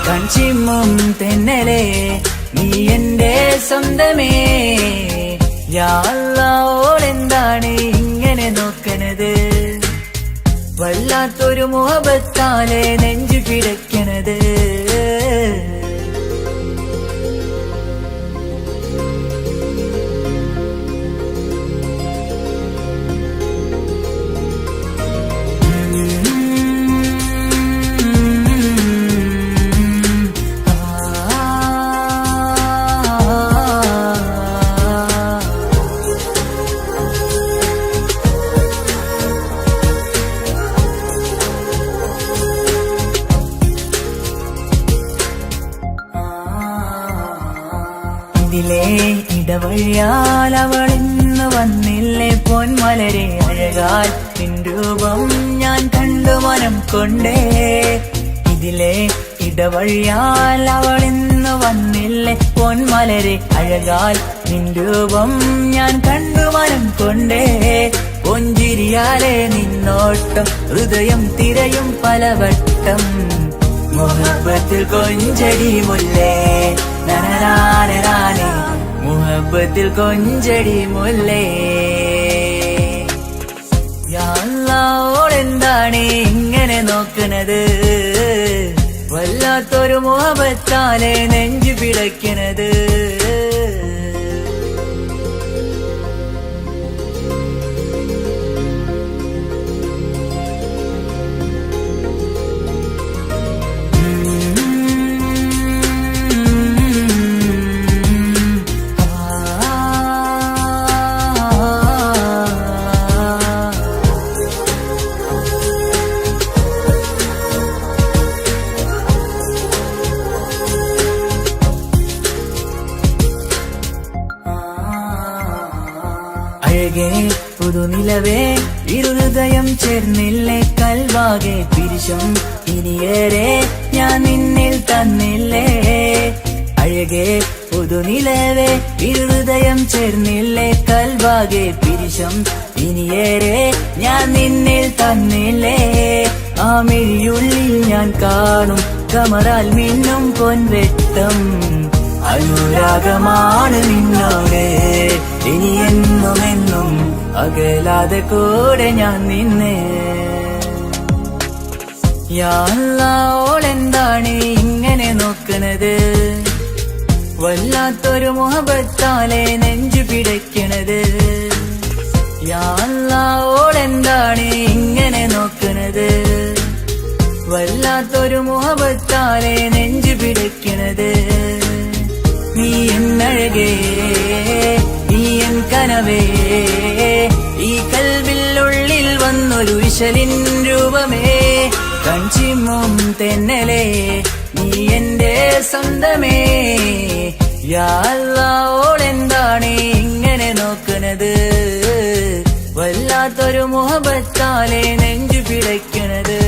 Speaker 9: കൺചിമ്മും തെന്നലേ, നീ എന്റെ സ്വന്തമേ. ഓളെന്താണ് ഇങ്ങനെ നോക്കണത്? വല്ലാത്തൊരു മുഹബത്താലെ നെഞ്ചു പിടയ്ക്കണത്. ഇതിലെ ഇടവഴിയാൽ അവളിന്ന് വന്നില്ലേ പൊന്മലരെ. അഴകാൽ നിൻ രൂപം ഞാൻ കണ്ടു മനം കൊണ്ടേ. ഇതിലെ ഇടവഴിയാൽ അവളിന്ന് വന്നില്ലേ പൊന്മലരെ. അഴകാൽ നിൻ രൂപം ഞാൻ കണ്ടു മനം കൊണ്ടേ. പൊഞ്ചിരിയാലെ നിന്നോട്ടം ഹൃദയം തിരയും പലവട്ടം. മുഹബത്തിൽ കൊഞ്ചടി മുല്ലേ നനരാനരാനെ. മുഹബത്തിൽ കൊഞ്ചടി മുല്ലേ. ഓളെന്താണ് ഇങ്ങനെ നോക്കണത്? വല്ലാത്തൊരു മുഹബത്താലെ നെഞ്ചു പിടയ്ക്കണത്. അഴകേ പുതുനിലവേ ഇരുഹൃദയം ചേർന്നില്ലേ കൽവാകെ പിരിശം ഇനിയേറെ ഞാൻ നിന്നിൽ തന്നില്ലേ അഴകേ പുതുനിലവേ ഇരുഹൃദയം ചേർന്നില്ലേ കൽവാകെ പിരിശം ഇനിയേറെ ഞാൻ നിന്നിൽ തന്നില്ലേ ആ മിഴിയുള്ളിൽ ഞാൻ കാണും കമറാൽ മിന്നും പൊൻവെട്ടം അനുരാഗമാണ് നിന്നോട് ഇനി എന്നുമെന്നും അകലാതെ കൂടെ ഞാൻ നിന്നെ യാ അല്ലാഹ് ഓളെന്താണ് ഇങ്ങനെ നോക്കണത് വല്ലാത്തൊരു മുഹബത്താലെ നെഞ്ചു പിടയ്ക്കണത് യാ അല്ലാഹ് ഓളെന്താണ് ഇങ്ങനെ നോക്കണത് വല്ലാത്തൊരു മുഹബത്താലെ നെഞ്ചു പിടയ്ക്കണത് നീ എന്നഴകേ നീ എൻ കനവേ ഈ കൽവിനുള്ളിൽ വന്നൊരു വിശലിൻ രൂപമേ കഞ്ചിമ്മും തെന്നലേ നീ എന്റെ സ്വന്തമേ യാ അല്ലാഹ് ഓളെന്താണ് ഇങ്ങനെ നോക്കണത് വല്ലാത്തൊരു മുഹബത്താലെ നെഞ്ചു പിടയ്ക്കണത്